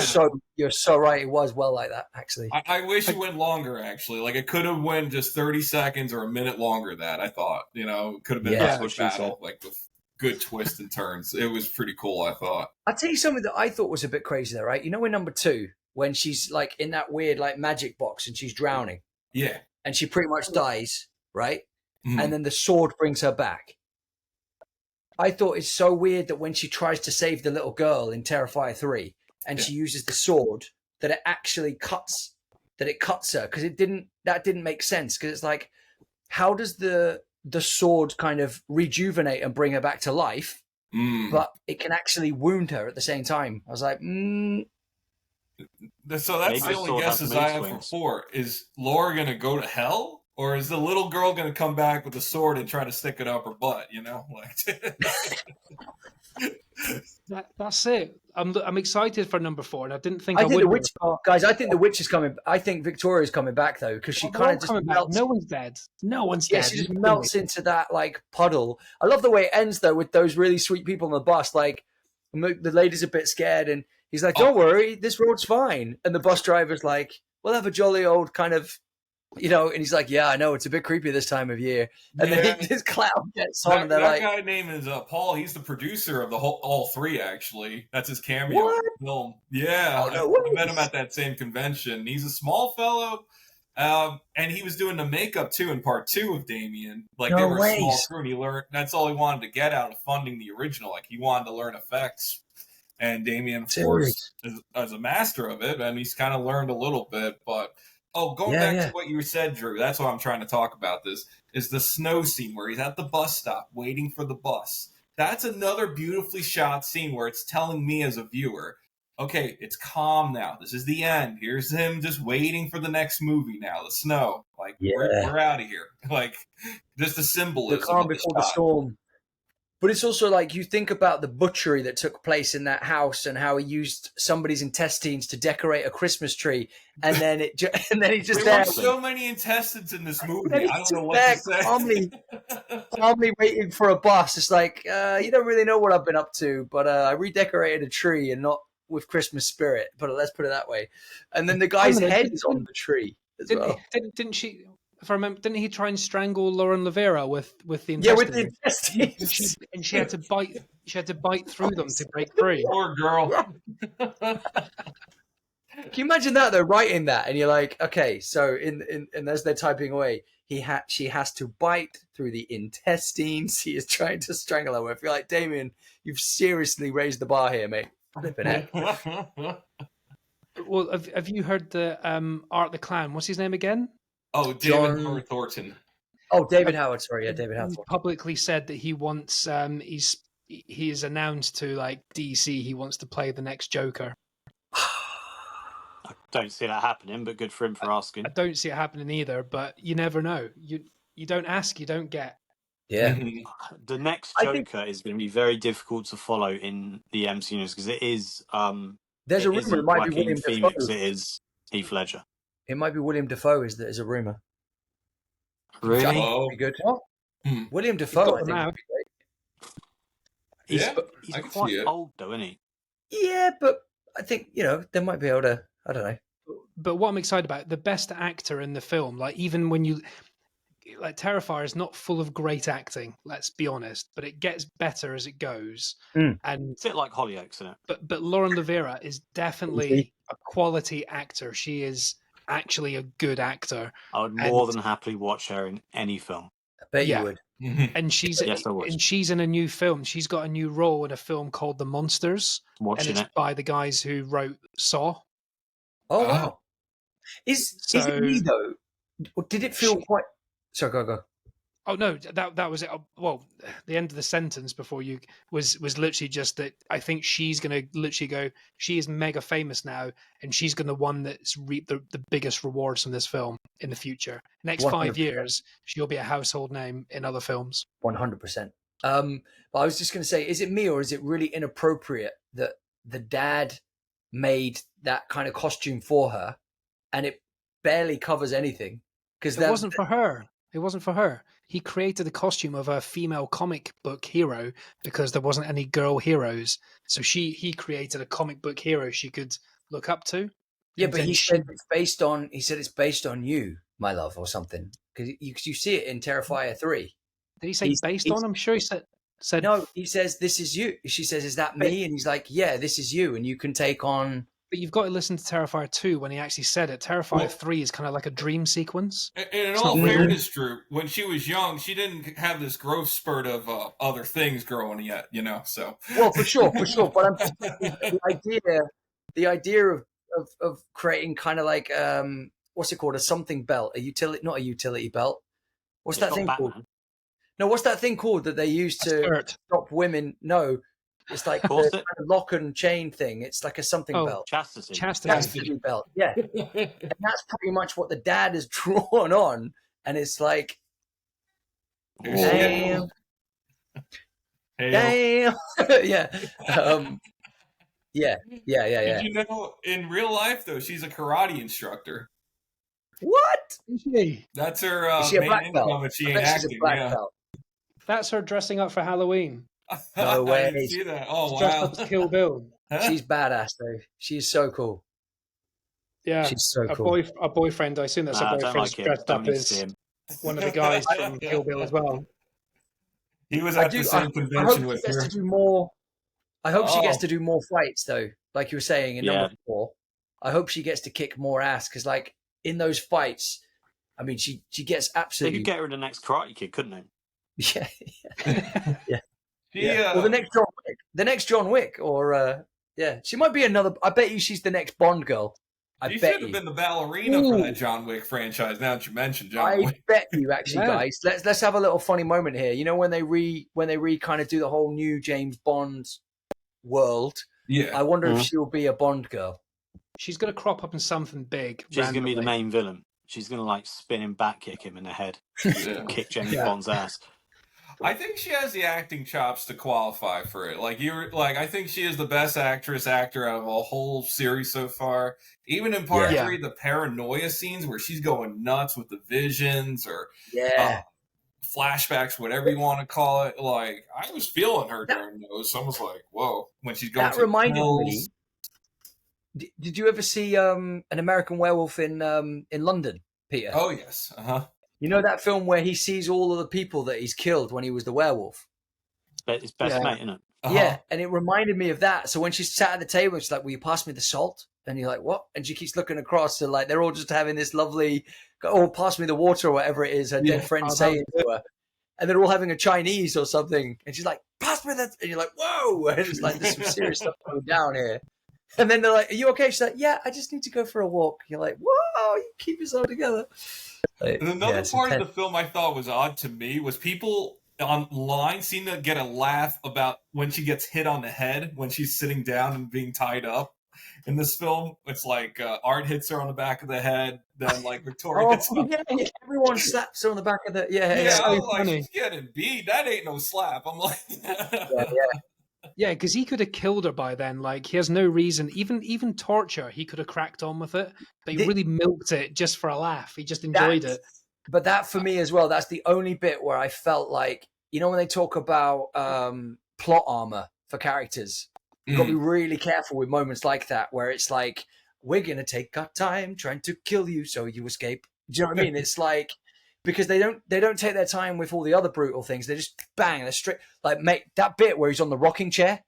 You're so right. It was well like that, actually. I wish it went longer, actually. Like it could have went just 30 seconds or a minute longer. That I thought, it could have been a quick battle, like with good twists and turns. It was pretty cool, I thought. I'll tell you something that I thought was a bit crazy there, right? You know, in number 2, when she's like in that weird like magic box and she's drowning. Yeah. And she pretty much dies, right? Mhm. And then the sword brings her back. I thought it's so weird that when she tries to save the little girl in Terrifier 3 and she uses the sword, that it actually cuts her, because that didn't make sense, because it's like, how does the sword kind of rejuvenate and bring her back to life, but it can actually wound her at the same time? I was like, So that's the only guesses I have for 4. Is Laura going to go to hell? Or is the little girl going to come back with a sword and try to stick it up her butt? You know, like that's it. I'm excited for number 4, and I didn't think I I think would. the witch, guys. I think the witch is coming. I think Victoria's coming back though, because she kind of just melts. No one's dead. No one's Yeah, dead. she just melts into that like puddle. I love the way it ends though, with those really sweet people on the bus. Like the lady's a bit scared, and he's like, "Don't worry, this road's fine." And the bus driver's like, "We'll have a jolly old kind of." You know, and he's like, "Yeah, I know, it's a bit creepy this time of year." And then his clown gets on, and they're that like, guy name is Paul. He's the producer of all 3. Actually, that's his cameo in the film. Yeah, I met him at that same convention. He's a small fellow, and he was doing the makeup too in part 2 of Damien. Like they were a small crew, and he learned. That's all he wanted to get out of funding the original. Like he wanted to learn effects, and Damien, of course, is a master of it, and he's kind of learned a little bit, but. Going back to what you said, Drew, that's what I'm trying to talk about. This is the snow scene where he's at the bus stop waiting for the bus. That's another beautifully shot scene where it's telling me as a viewer, okay, it's calm now. This is the end. Here's him just waiting for the next movie now, the snow. Like, we're out of here. Like, just the symbolism. The calm before the storm. But it's also like, you think about the butchery that took place in that house and how he used somebody's intestines to decorate a Christmas tree, and then he's just there there. There were so many intestines in this movie. I don't know what to say. Calmly waiting for a bus. It's like, you don't really know what I've been up to, but I redecorated a tree, and not with Christmas spirit. But let's put it that way. And then the guy's head's on the tree as well. Didn't she? If I remember, didn't he try and strangle Lauren Lavera with the intestines? Yeah, with the intestines. And she had to bite. She had to bite through them to break free. Poor girl. Can you imagine that though? Writing that, and you're like, okay, so in as they're typing away, she has to bite through the intestines. He is trying to strangle her. If you're like, Damien, you've seriously raised the bar here, mate. Flipping heck. Well, have you heard the Art the Clown? What's his name again? Oh, David Howard Thornton. Oh, David Howard. Sorry, yeah, David Howard. He publicly said that he wants. He is announced to like DC. He wants to play the next Joker. I don't see that happening, but good for him for asking. I don't see it happening either, but you never know. You don't ask, you don't get. Yeah. The next Joker is going to be very difficult to follow in the MCU because it is. There's a rumor it might be William Dafoe. It is Heath Ledger. It might be William Dafoe. Is a rumor? Really? That'd be good. What? William Dafoe, I think. Would be great. He's quite old, though, isn't he? Yeah, but I think they might be able to. I don't know. But what I'm excited about, the best actor in the film, like even when you like Terrifier is not full of great acting, let's be honest, but it gets better as it goes. And it's a bit like Hollyoaks, isn't it? But Lauren Lavera is definitely a quality actor. She is actually a good actor. I would more than happily watch her in any film. I bet you would. And she's in a new film. She's got a new role in a film called The Monsters. Watching it's by the guys who wrote Saw. Oh wow! Is it me though? Or did it feel quite? Sorry, go. Oh no, that was it. Well, the end of the sentence before you was literally just that. I think she's gonna literally go. She is mega famous now, and she's gonna one that's reap the biggest rewards from this film in the future. Next 5 years, she'll be a household name in other films. 100%. But I was just gonna say, is it me or is it really inappropriate that the dad made that kind of costume for her, and it barely covers anything? Because it wasn't for her. It wasn't for her. He created the costume of a female comic book hero because there wasn't any girl heroes. So he created a comic book hero she could look up to. Yeah, but he said it's based on. He said it's based on you, my love, or something. Because you see it in Terrifier 3. Did he say based on? I'm sure he said. said, No, he says, "This is you." She says, "Is that me?" And he's like, "Yeah, this is you, and you can take on." but you've got to listen to Terrifier 2 when he actually said it. Terrifier Well- 3 is kind of like a dream sequence. And in It's all not real. fairness, Drew, when she was young, she didn't have this growth spurt of other things growing yet, So Well, for sure. But I'm just the idea of creating kind of like what's it called, a something belt, not a utility belt. What's It's that not thing Batman. called? No, what's that thing called that they use A to skirt. stop women? No, it's like the Corset? kind of lock and chain thing. It's like a something Oh, belt. Chastity. Chastity belt. Yeah. And that's pretty much what the dad has drawn on. And it's like, damn. Damn. Yeah. Yeah. Did you know in real life though she's a karate instructor? What? Is she? That's her Is she a main black income, belt? and she I ain't bet she's a acting. black Yeah. belt. That's her dressing up for Halloween. No way. I didn't see that. Oh She's dressed wow. up as Kill Bill. She's badass though. She's so cool. Yeah. She's so A cool. boyfriend, I assume that's Nah, a I don't boyfriend's like him. dressed Don't up need to as see him. one of the guys from Kill Bill as well. He was I at the same I hope convention she with gets her. to do more. I hope she gets Oh. to do more fights though. Like you were saying in Yeah. number 4. I hope she gets to kick more ass because like in those fights, I mean she gets They absolutely could get her in the next Karate Kid, couldn't they? yeah. She, Or the next John Wick. The next John Wick or yeah. She might be another. I bet you she's the next Bond girl. I she bet should have you. been the ballerina for that John Wick franchise. Now that you mentioned John I Wick. bet you actually, Yeah. guys. Let's have a little funny moment here. You know when they kind of do the whole new James Bond world. Yeah. I wonder if Mhm. she'll be a Bond girl. She's going to crop up in something big. She's going to be the randomly. main villain. She's going to like spin him back, kick him in the head, Yeah. kick James Yeah. Bond's ass. I think she has the acting chops to qualify for it. I think she is the best actor out of a whole series so far. Even in part Yeah. 3, the paranoia scenes where she's going nuts with the visions or Yeah. flashbacks, whatever you want to call it. Like I was feeling her during those. I was like, whoa, when she's going. That through reminded pills. me. Did you ever see an American Werewolf in London, Peter? Oh yes, You know that film where he sees all of the people that he's killed when he was the werewolf? It's best Yeah. mate, isn't it? Yeah, and it reminded me of that. So when she sat at the table, she's like, "Will you pass me the salt?" And you're like, "What?" And she keeps looking across, so like they're all just having this lovely, "Oh, pass me the water" or whatever it is her Yeah. dead friend Oh, that saying to her, and they're all having a Chinese or something, and she's like, "Pass me that," and you're like, "Whoa!" And it's like there's some serious stuff going down here. And then they're like, "Are you okay?" She's like, "Yeah, I just need to go for a walk." You're like, "Whoa, you keep yourself together." Like, And another it's part of intense. the film I thought was odd to me was people online seem to get a laugh about when she gets hit on the head when she's sitting down and being tied up. In this film, it's like Art hits her on the back of the head, then like Victoria hits her. Yeah, everyone slaps her on the back of the Yeah, so I'm like, funny. she's getting beat. That ain't no slap. I'm like, Yeah, because he could have killed her by then. Like he has no reason, even torture, he could have cracked on with it. But he The- really milked it just for a laugh. He just enjoyed it. But that for me as well, that's the only bit where I felt like, you know, when they talk about plot armor for characters, you've got to be really careful with moments like that where it's like, we're going to take our time trying to kill you so you escape. Do you know what I mean? It's like, because they don't take their time with all the other brutal things. They just bang, they're straight. Like, mate, that bit where he's on the rocking chair,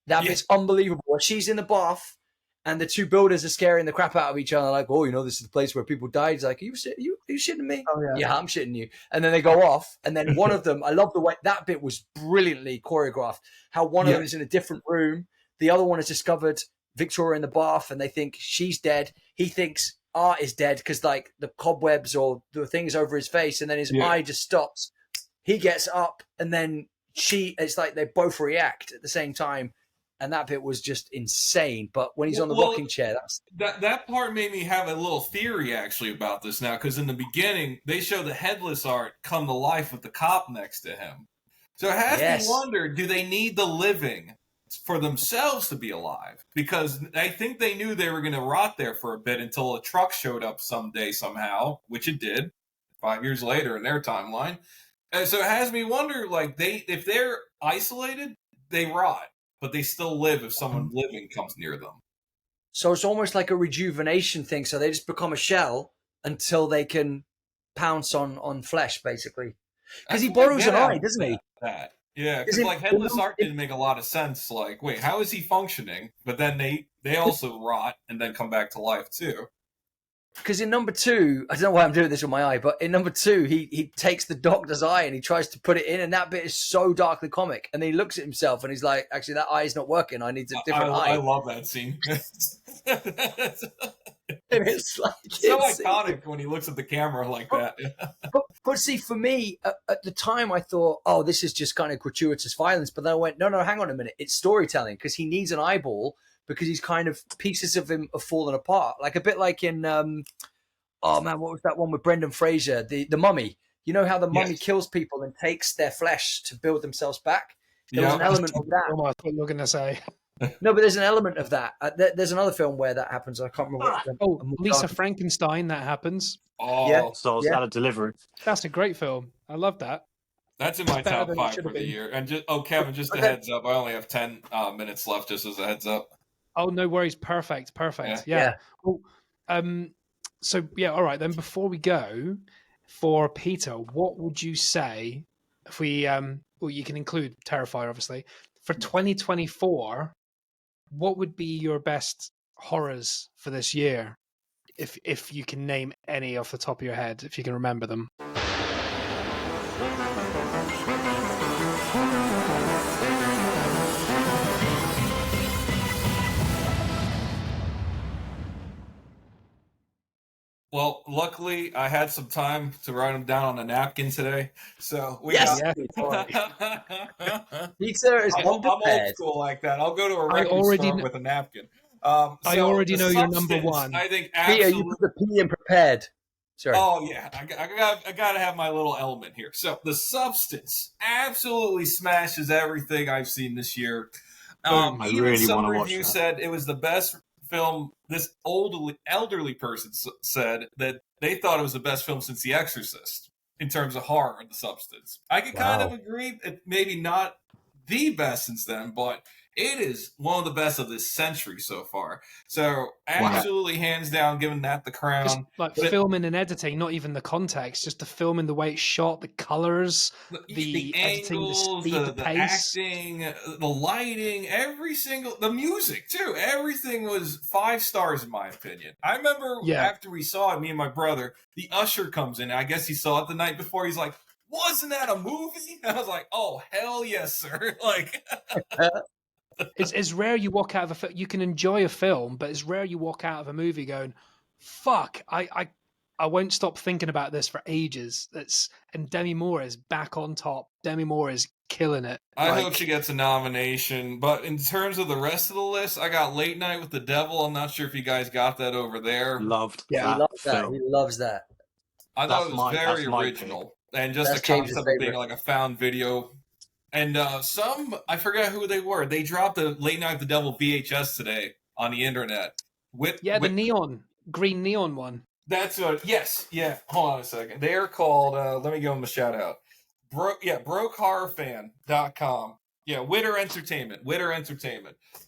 that bit's unbelievable. Where she's in the bath and the two builders are scaring the crap out of each other, like, "Oh, you know, this is the place where people died." He's like, are you shitting me? Oh yeah. Yeah, I'm shitting you. And then they go off, and then one of them, I love the way that bit was brilliantly choreographed. How one of them is in a different room, the other one has discovered Victoria in the bath, and they think she's dead. He thinks Art is dead because like the cobwebs or the things over his face, and then his eye just stops. He gets up, and then it's like they both react at the same time. And that bit was just insane. But when he's on the rocking chair, that part made me have a little theory actually about this now, because in the beginning they show the headless Art come to life with the cop next to him. So it has me wonder: do they need the living for themselves to be alive? Because I think they knew they were going to rot there for a bit until a truck showed up someday somehow, which it did 5 years later in their timeline. And so it has me wonder: like if they're isolated, they rot. But they still live if someone living comes near them. So it's almost like a rejuvenation thing. So they just become a shell until they can pounce on flesh, basically. Because he borrows an eye, doesn't he? Yeah, because like Headless Art didn't make a lot of sense. Like, wait, how is he functioning? But then they also rot and then come back to life too. Because in number 2, I don't know why I'm doing this with my eye, but in number 2, he takes the doctor's eye and he tries to put it in, and that bit is so darkly comic. And then he looks at himself and he's like, actually, that eye is not working. I need a different eye. I love that scene. And it's like, so iconic when he looks at the camera like that. But see, for me, at the time, I thought, oh, this is just kind of gratuitous violence. But then I went, no, hang on a minute. It's storytelling, because he needs an eyeball, because he's kind of, pieces of him have fallen apart. Like a bit like in, what was that one with Brendan Fraser? The Mummy. You know how the mummy kills people and takes their flesh to build themselves back? There was an element of that. What you're going to say. No, but there's an element of that. There's another film where that happens. I can't remember. Lisa Frankenstein, that happens. Oh, yeah. So I was out of delivery. That's a great film. I love that. That's in my top 5 for the year. And Kevin, just a heads up. I only have 10 minutes left, just as a heads up. Oh, no worries. Perfect. Yeah. Well, so yeah, all right. Then before we go, for Peter, what would you say if we? Well, you can include Terrifier, obviously. For 2024, what would be your best horrors for this year? If you can name any off the top of your head, if you can remember them. Well, luckily, I had some time to write them down on a napkin today. So we Peter is I'm old school like that. I'll go to a record store with a napkin. I already know your number one. I think Peter, you put the P in prepared. Sorry. Oh yeah, I got to have my little element here. So the Substance absolutely smashes everything I've seen this year. I even really some want to watch review that. said it was the best film. This elderly person said that they thought it was the best film since The Exorcist in terms of horror and The Substance. I can kind of agree. It maybe not the best since then, but it is one of the best of this century so far. So absolutely, hands down, giving that the crown. Just like filming and editing, not even the context, just the filming, the way it's shot, the colors, the editing, angles, the speed, the pace, acting, the lighting, the music too. Everything was 5 stars in my opinion. I remember after we saw it, me and my brother, the usher comes in. I guess he saw it the night before. He's like, "Wasn't that a movie?" And I was like, "Oh hell yes, sir!" Like. It's rare you walk out of a film. You can enjoy a film, but it's rare you walk out of a movie going, "Fuck, I won't stop thinking about this for ages." And Demi Moore is back on top. Demi Moore is killing it. I hope she gets a nomination. But in terms of the rest of the list, I got Late Night with the Devil. I'm not sure if you guys got that over there. Loved he loves that. He loves that. I thought it was very original, and just the concept of being like a found video. And I forgot who they were. They dropped the Late Night with the Devil VHS today on the internet. The green neon one. That's yes, yeah. Hold on a second. They are called. Let me give them a shout out. BrokeHorrorFan.com. Yeah, Witter Entertainment.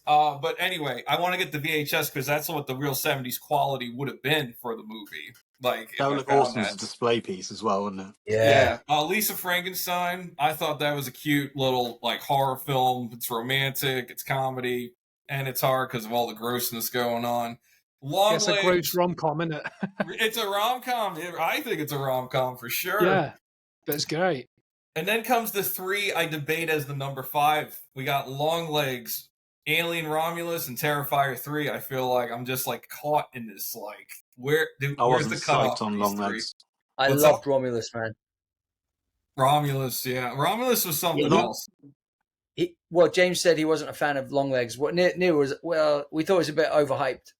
But anyway, I want to get the VHS because that's what the real 70s quality would have been for the movie. Like that would look awesome as a display piece as well, wouldn't it? Yeah. Lisa Frankenstein. I thought that was a cute little like horror film. It's romantic, it's comedy, and it's hard because of all the grossness going on. It's a gross rom-com, isn't it? It's a rom-com. I think it's a rom-com for sure. Yeah, that's great. And then comes the 3 I debate as the number 5. We got Longlegs, Alien Romulus, and Terrifier 3. I feel like I'm just like caught in this like where's the cutoff on Longlegs? I loved Romulus, man. Romulus, yeah. Romulus was something else. James said he wasn't a fan of Longlegs. What Neil was, we thought it was a bit overhyped.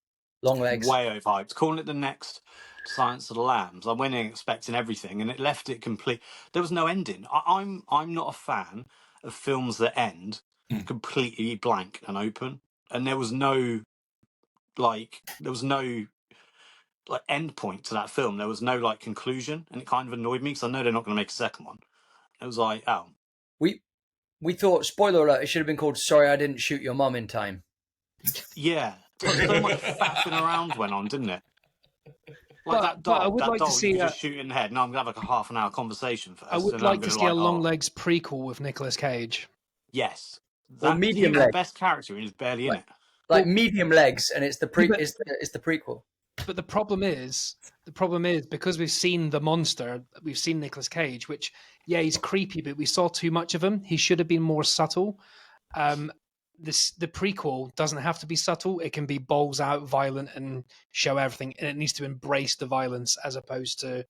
Longlegs. Way overhyped. Calling it the next Silence of the Lambs. I went in expecting everything, and it left it complete. There was no ending. I'm not a fan of films that end completely blank and open, and there was no end point to that film. There was no like conclusion, and it kind of annoyed me because I know they're not going to make a second one. It was like, oh, we thought, spoiler alert, it should have been called "Sorry, I Didn't Shoot Your Mum in Time." Yeah, so much faffing around went on, didn't it? Like But that I would that like to doll see you a, just shoot in the head. No, I'm gonna have like a half an hour conversation first. I would and then I'm like to gonna see a like, Long oh, Legs prequel with Nicolas Cage. yes, Or that medium he's the leg, best character and he's barely in like, it. like medium legs, and it's the Yeah, but- it's the prequel. But the problem is because we've seen the monster, we've seen Nicolas Cage, which he's creepy, but we saw too much of him. He should have been more subtle. The prequel doesn't have to be subtle. It can be balls out, violent, and show everything. And it needs to embrace the violence as opposed to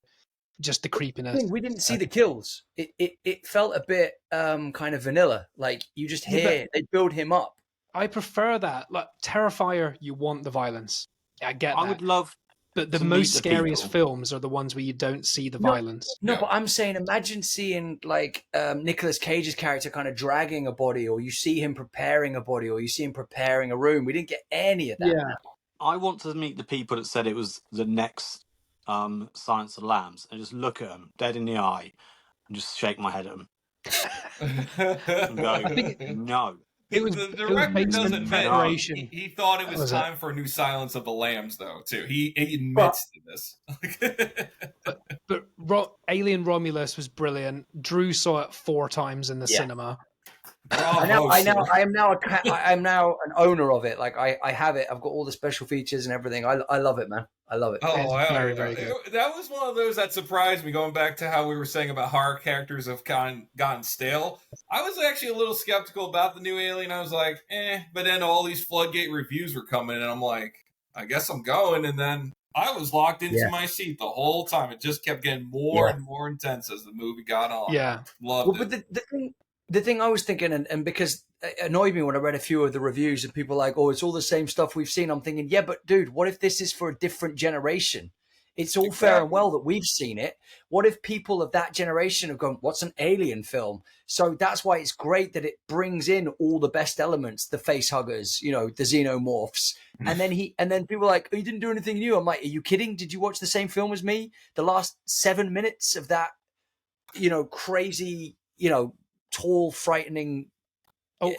just the creepiness. We didn't see the kills. It felt a bit kind of vanilla. Like you just hear they build him up. I prefer that. Like Terrifier, you want the violence. I get I that. would love But the to meet most the scariest people. films are the ones where you don't see the violence. No, Yeah. but I'm saying, imagine seeing like Nicolas Cage's character kind of dragging a body, or you see him preparing a body, or you see him preparing a room. We didn't get any of that. Yeah. I want to meet the people that said it was the next Silence of the Lambs and just look at them dead in the eye and just shake my head at them and go, no. It was- the it was director based doesn't in admit preparation. he thought it That was was time for a new Silence of the Lambs, though. Too, he admits to this. But Alien Romulus was brilliant. Drew saw it 4 times in the cinema. I'm now an owner of it. Like I have it. I've got all the special features and everything. I love it, man. I love it. Oh, It's very, very good. That was one of those that surprised me. Going back to how we were saying about horror characters have gotten stale, I was actually a little skeptical about the new Alien. I was like, but then all these floodgate reviews were coming, and I'm like, I guess I'm going. And then I was locked into my seat the whole time. It just kept getting more and more intense as the movie got on. Yeah. Loved it. But the thing I was thinking, and because it annoyed me when I read a few of the reviews and people like, oh, it's all the same stuff we've seen. I'm thinking, yeah, but dude, what if this is for a different generation? It's all fair and well that we've seen it. What if people of that generation have gone, what's an Alien film? So that's why it's great that it brings in all the best elements, the face huggers, the xenomorphs. And then people are like, oh, you didn't do anything new. I'm like, are you kidding? Did you watch the same film as me? The last 7 minutes of that, crazy, tall, frightening.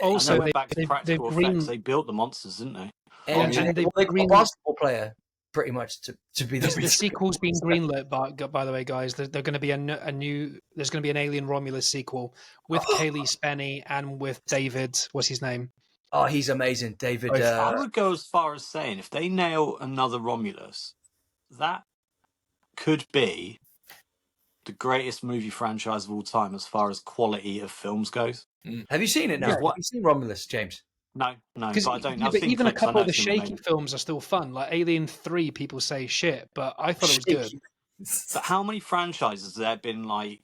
Also, and they went back to they've practical effects. They built the monsters, didn't they? And they got a basketball player pretty much to be the sequel's been greenlit. By the way, guys, there's going to be there's going to be an Alien Romulus sequel with Kaylee Spenny and with David. What's his name? Oh, he's amazing, David. I would go as far as saying if they nail another Romulus, that could be the greatest movie franchise of all time as far as quality of films goes. Have you seen it now? Have you seen Romulus, James? No, but I don't. I've But seen even a clips, I couple know of the it's been shaky amazing. films are still fun. Like Alien 3, people say shit, but I thought it was good. But how many franchises has there been? Like,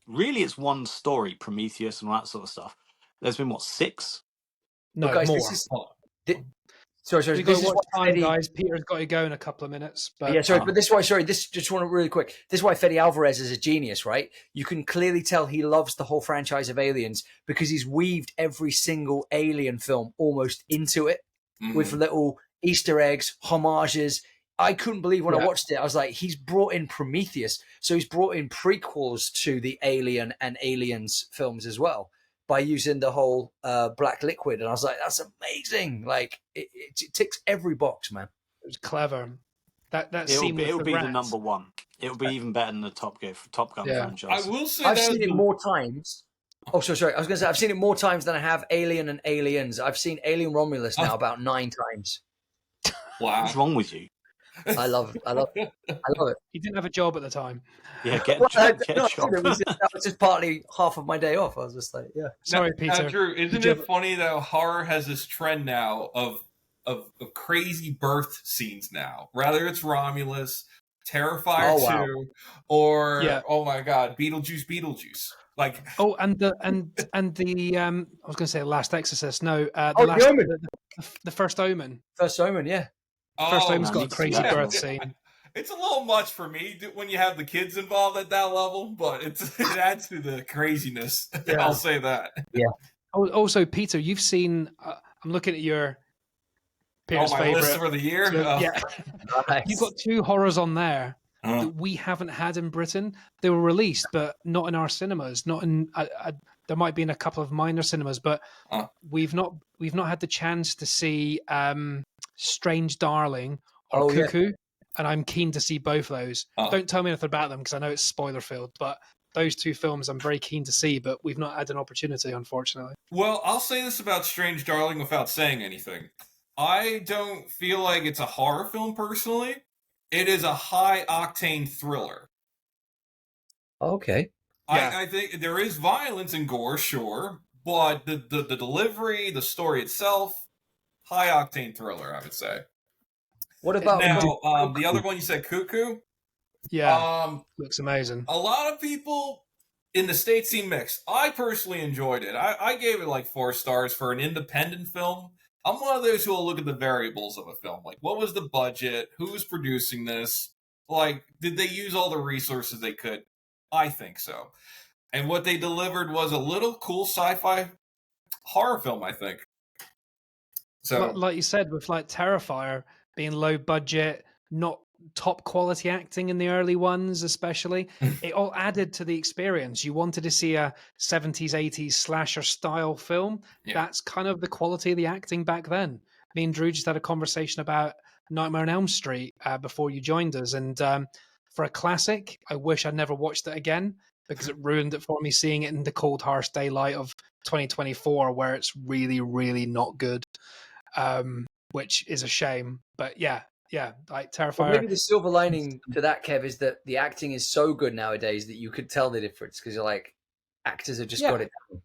really, it's one story, Prometheus and all that sort of stuff. There's been, 6? No, Look, guys, more. Sorry. We've This got to is watch what time, Fede, guys. Peter's got to go in a couple of minutes. But but this is why. Sorry, this just want to really quick. This is why Fede Alvarez is a genius, right? You can clearly tell he loves the whole franchise of Aliens because he's weaved every single Alien film almost into it with little Easter eggs, homages. I couldn't believe when I watched it. I was like, he's brought in Prometheus, so he's brought in prequels to the Alien and Aliens films as well by using the whole black liquid. And I was like, that's amazing. Like, it ticks every box, man. it was clever. That scene It'll with be the rats. number one. It'll be even better than the Top Gun franchise. I will say I've seen it more times. Oh, sorry. I was going to say, I've seen it more times than I have Alien and Aliens. I've seen Alien Romulus now about 9 times. Wow. What's wrong with you? I love it. He didn't have a job at the time. Yeah, get Well, a no, job. that was just partly half of my day off. I was just like, yeah. Sorry, Now, Peter. Drew, isn't it funny that horror has this trend now of crazy birth scenes now? Rather it's Romulus, Terrifier 2, or oh my god, Beetlejuice. Like and the I was going to say Last Exorcist. No, the First Omen. First Omen, yeah. First Omen's got a it's- crazy yeah. birth scene. it's a little much for me when you have the kids involved at that level, but it adds to the craziness. Yeah. I'll say that. Yeah. Also, Peter, you've seen. I'm looking at your Peter's my favorite. list for the year. So, Oh. yeah, Nice. you've got 2 horrors on there that we haven't had in Britain. They were released, but not in our cinemas. Not in. There might be in a couple of minor cinemas, but we've not had the chance to see Strange Darling or Cuckoo. and I'm keen to see both those. Oh. Don't tell me anything about them because I know it's spoiler filled, but those two films I'm very keen to see, but we've not had an opportunity, unfortunately. Well, I'll say this about Strange Darling without saying anything. I don't feel like it's a horror film personally. It is a high-octane thriller. Okay. Yeah. I think there is violence and gore, sure, but the delivery, the story itself, high-octane thriller, I would say. What about Now, the other one you said, Cuckoo? Yeah, looks amazing. A lot of people in the States seem mixed. I personally enjoyed it. I gave it like 4 stars for an independent film. I'm one of those who will look at the variables of a film. Like, what was the budget? Who was producing this? Like, did they use all the resources they could? I think so. And what they delivered was a little cool sci-fi horror film, I think. So, Like you said, with like Terrifier being low budget, not top quality acting in the early ones, especially, it all added to the experience. You wanted to see a 70s, 80s slasher style film. Yeah. That's kind of the quality of the acting back then. Me and Drew just had a conversation about Nightmare on Elm Street before you joined us. And for a classic, I wish I'd never watched it again because it ruined it for me seeing it in the cold, harsh daylight of 2024, where it's really, really not good, which is a shame. But yeah, like Terrifier. Well, maybe the silver lining to that, Kev, is that the acting is so good nowadays that you could tell the difference because you're like, actors have just got it down.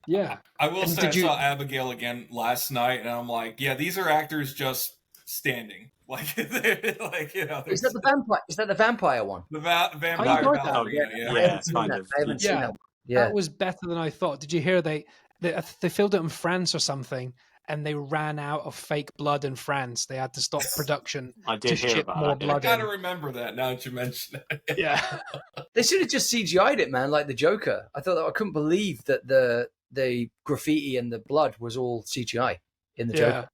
Yeah. I will And say I saw Abigail again last night, and I'm like, yeah, these are actors just standing. Like, like you know. Is that the vampire? Is that the vampire one? The vampire enjoyed that. ballerina, I yeah. haven't seen kind that. of. I haven't seen Yeah. that one. Yeah. That was better than I thought. Did you hear they filmed it in France or something, and they ran out of fake blood in France? They had to stop production I to did hear ship about more that. I blood gotta in. remember that now that you mention it. Yeah. They should have just CGI'd it, man, like the Joker. I couldn't believe that the graffiti and the blood was all CGI in the Joker.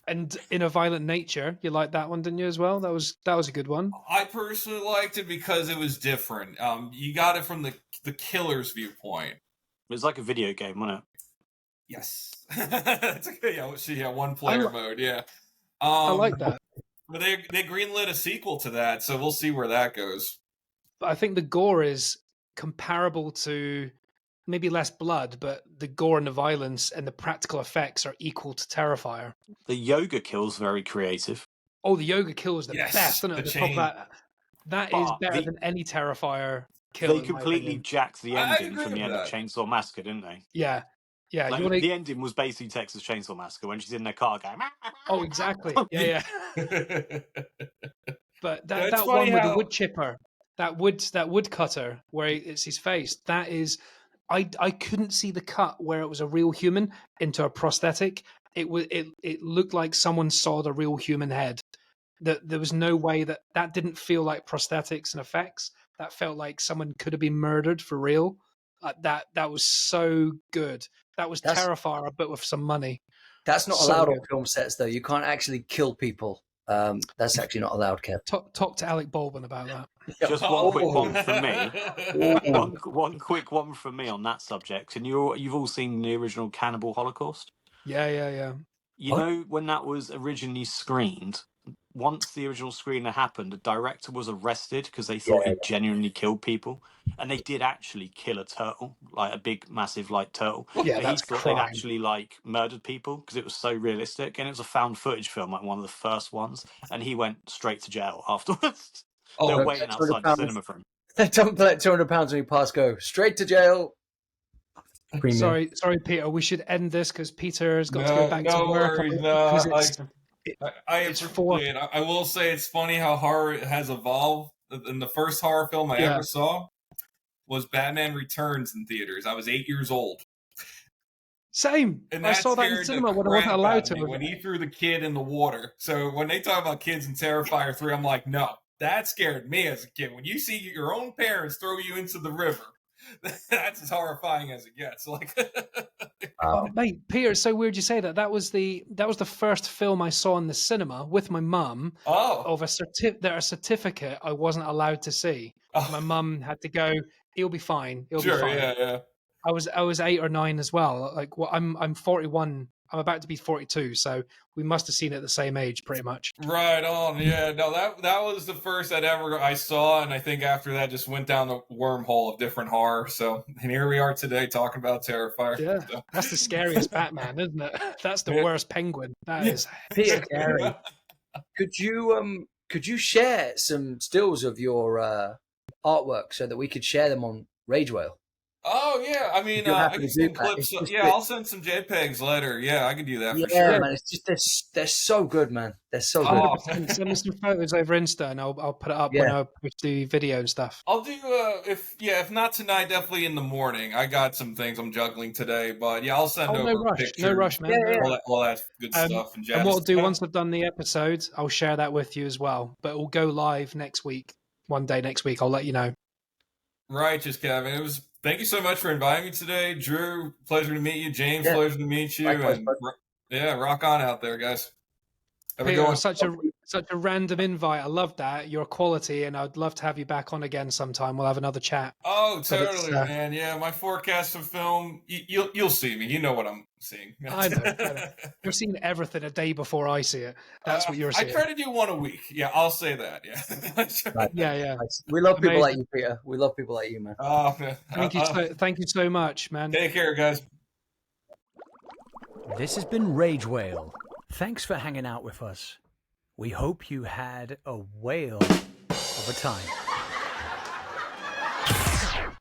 And In a Violent Nature, you liked that one, didn't you, as well? That was a good one. I personally liked it because it was different. You got it from the killer's viewpoint. It was like a video game, wasn't it? Yes. It's okay, yeah, one player mode, yeah. I like that. But they greenlit a sequel to that, so we'll see where that goes. But I think the gore is comparable to maybe less blood, but the gore and the violence and the practical effects are equal to Terrifier. The yoga kill's very creative. Oh, the yoga kill is the Yes, best, isn't it? the The top of chain. that is But better the- than any Terrifier kill. They in my completely opinion. jacked the I ending agree from the with end of that. Chainsaw Massacre, didn't they? Yeah. Like, You wanna... the ending was basically Texas Chainsaw Massacre when she's in their car going. Oh, exactly. Yeah. But That's that funny one with how- the wood chipper, that wood cutter where it's his face, that is, I couldn't see the cut where it was a real human into a prosthetic. It looked like someone sawed a real human head. There was no way that didn't feel like prosthetics and effects. That felt like someone could have been murdered for real. That was so good. That was Terrifier, but with some money. That's not So allowed on good. film sets, though. You can't actually kill people. That's actually not allowed, Kev. Talk to Alec Baldwin about that. Just one quick one Oh. from me. One quick one from me on that subject. And you've all seen the original Cannibal Holocaust. Yeah. You know, when that was originally screened, once the original screener happened, the director was arrested because they thought he genuinely killed people. And they did actually kill a turtle, like a big, massive, like turtle. Yeah, But that's he thought crime. they'd actually like murdered people because it was so realistic. And it was a found footage film, like one of the first ones. And he went straight to jail afterwards. They were waiting outside the cinema for him. Don't collect £200 when you pass go. Straight to jail. Premium. Sorry, Peter. We should end this because Peter has got to go back to No work. worries, because no, it's- I It's appreciate it. I will say it's funny how horror has evolved. And the first horror film I ever saw was Batman Returns in theaters. I was 8 years old. Same. And I that saw that in scared the cinema when I wasn't crap allowed out of me to. when he threw the kid in the water. So when they talk about kids in Terrifier 3, I'm like, no, that scared me as a kid. When you see your own parents throw you into the river, that's as horrifying as it gets. Like, Oh, mate, Peter, it's so weird you say that. That was the first film I saw in the cinema with my mum of a certificate I wasn't allowed to see. Oh. My mum had to go. He'll be fine. He'll be sure, fine. yeah. I was 8 or 9 as well. Like, well, I'm 41 I'm about to be 42, so we must have seen it at the same age, pretty much. Right on. Yeah, no, that was the first I saw, and I think after that just went down the wormhole of different horror. So, and here we are today talking about Terrifier. Yeah, So. that's the scariest Batman, isn't it? That's the worst Penguin. That is Peter Gary. Could you share some stills of your artwork so that we could share them on Rage Whale? Oh yeah, I mean, I can send clips. Yeah, I'll send some JPEGs later. Yeah, I can do that. For sure. Man, it's just they're so good, man. They're so good. Oh, send me some photos over Insta, and I'll put it up when I do video and stuff. I'll do if not tonight, definitely in the morning. I got some things I'm juggling today, but yeah, I'll send over pictures. No rush, man. All that good stuff and jazz. And what I'll do once I've done the episode, I'll share that with you as well. But it will go live next week. One day next week, I'll let you know. Righteous, Kevin. Thank you so much for inviting me today. Drew, pleasure to meet you. James, pleasure to meet you. Likewise, and rock on out there, guys. Peter, such a random invite. I love that. Your quality, and I'd love to have you back on again sometime. We'll have another chat. Oh, totally, man. Yeah, my forecast of film, you'll see me. You know what I'm seeing. I know. You're seeing everything a day before I see it. That's what you're seeing. I try to do one a week. Yeah, I'll say that. Yeah. Yeah. We love people like you, Peter. We love people like you, man. Oh, man. Thank you so much, man. Take care, guys. This has been Rage Whale. Thanks for hanging out with us. We hope you had a whale of a time.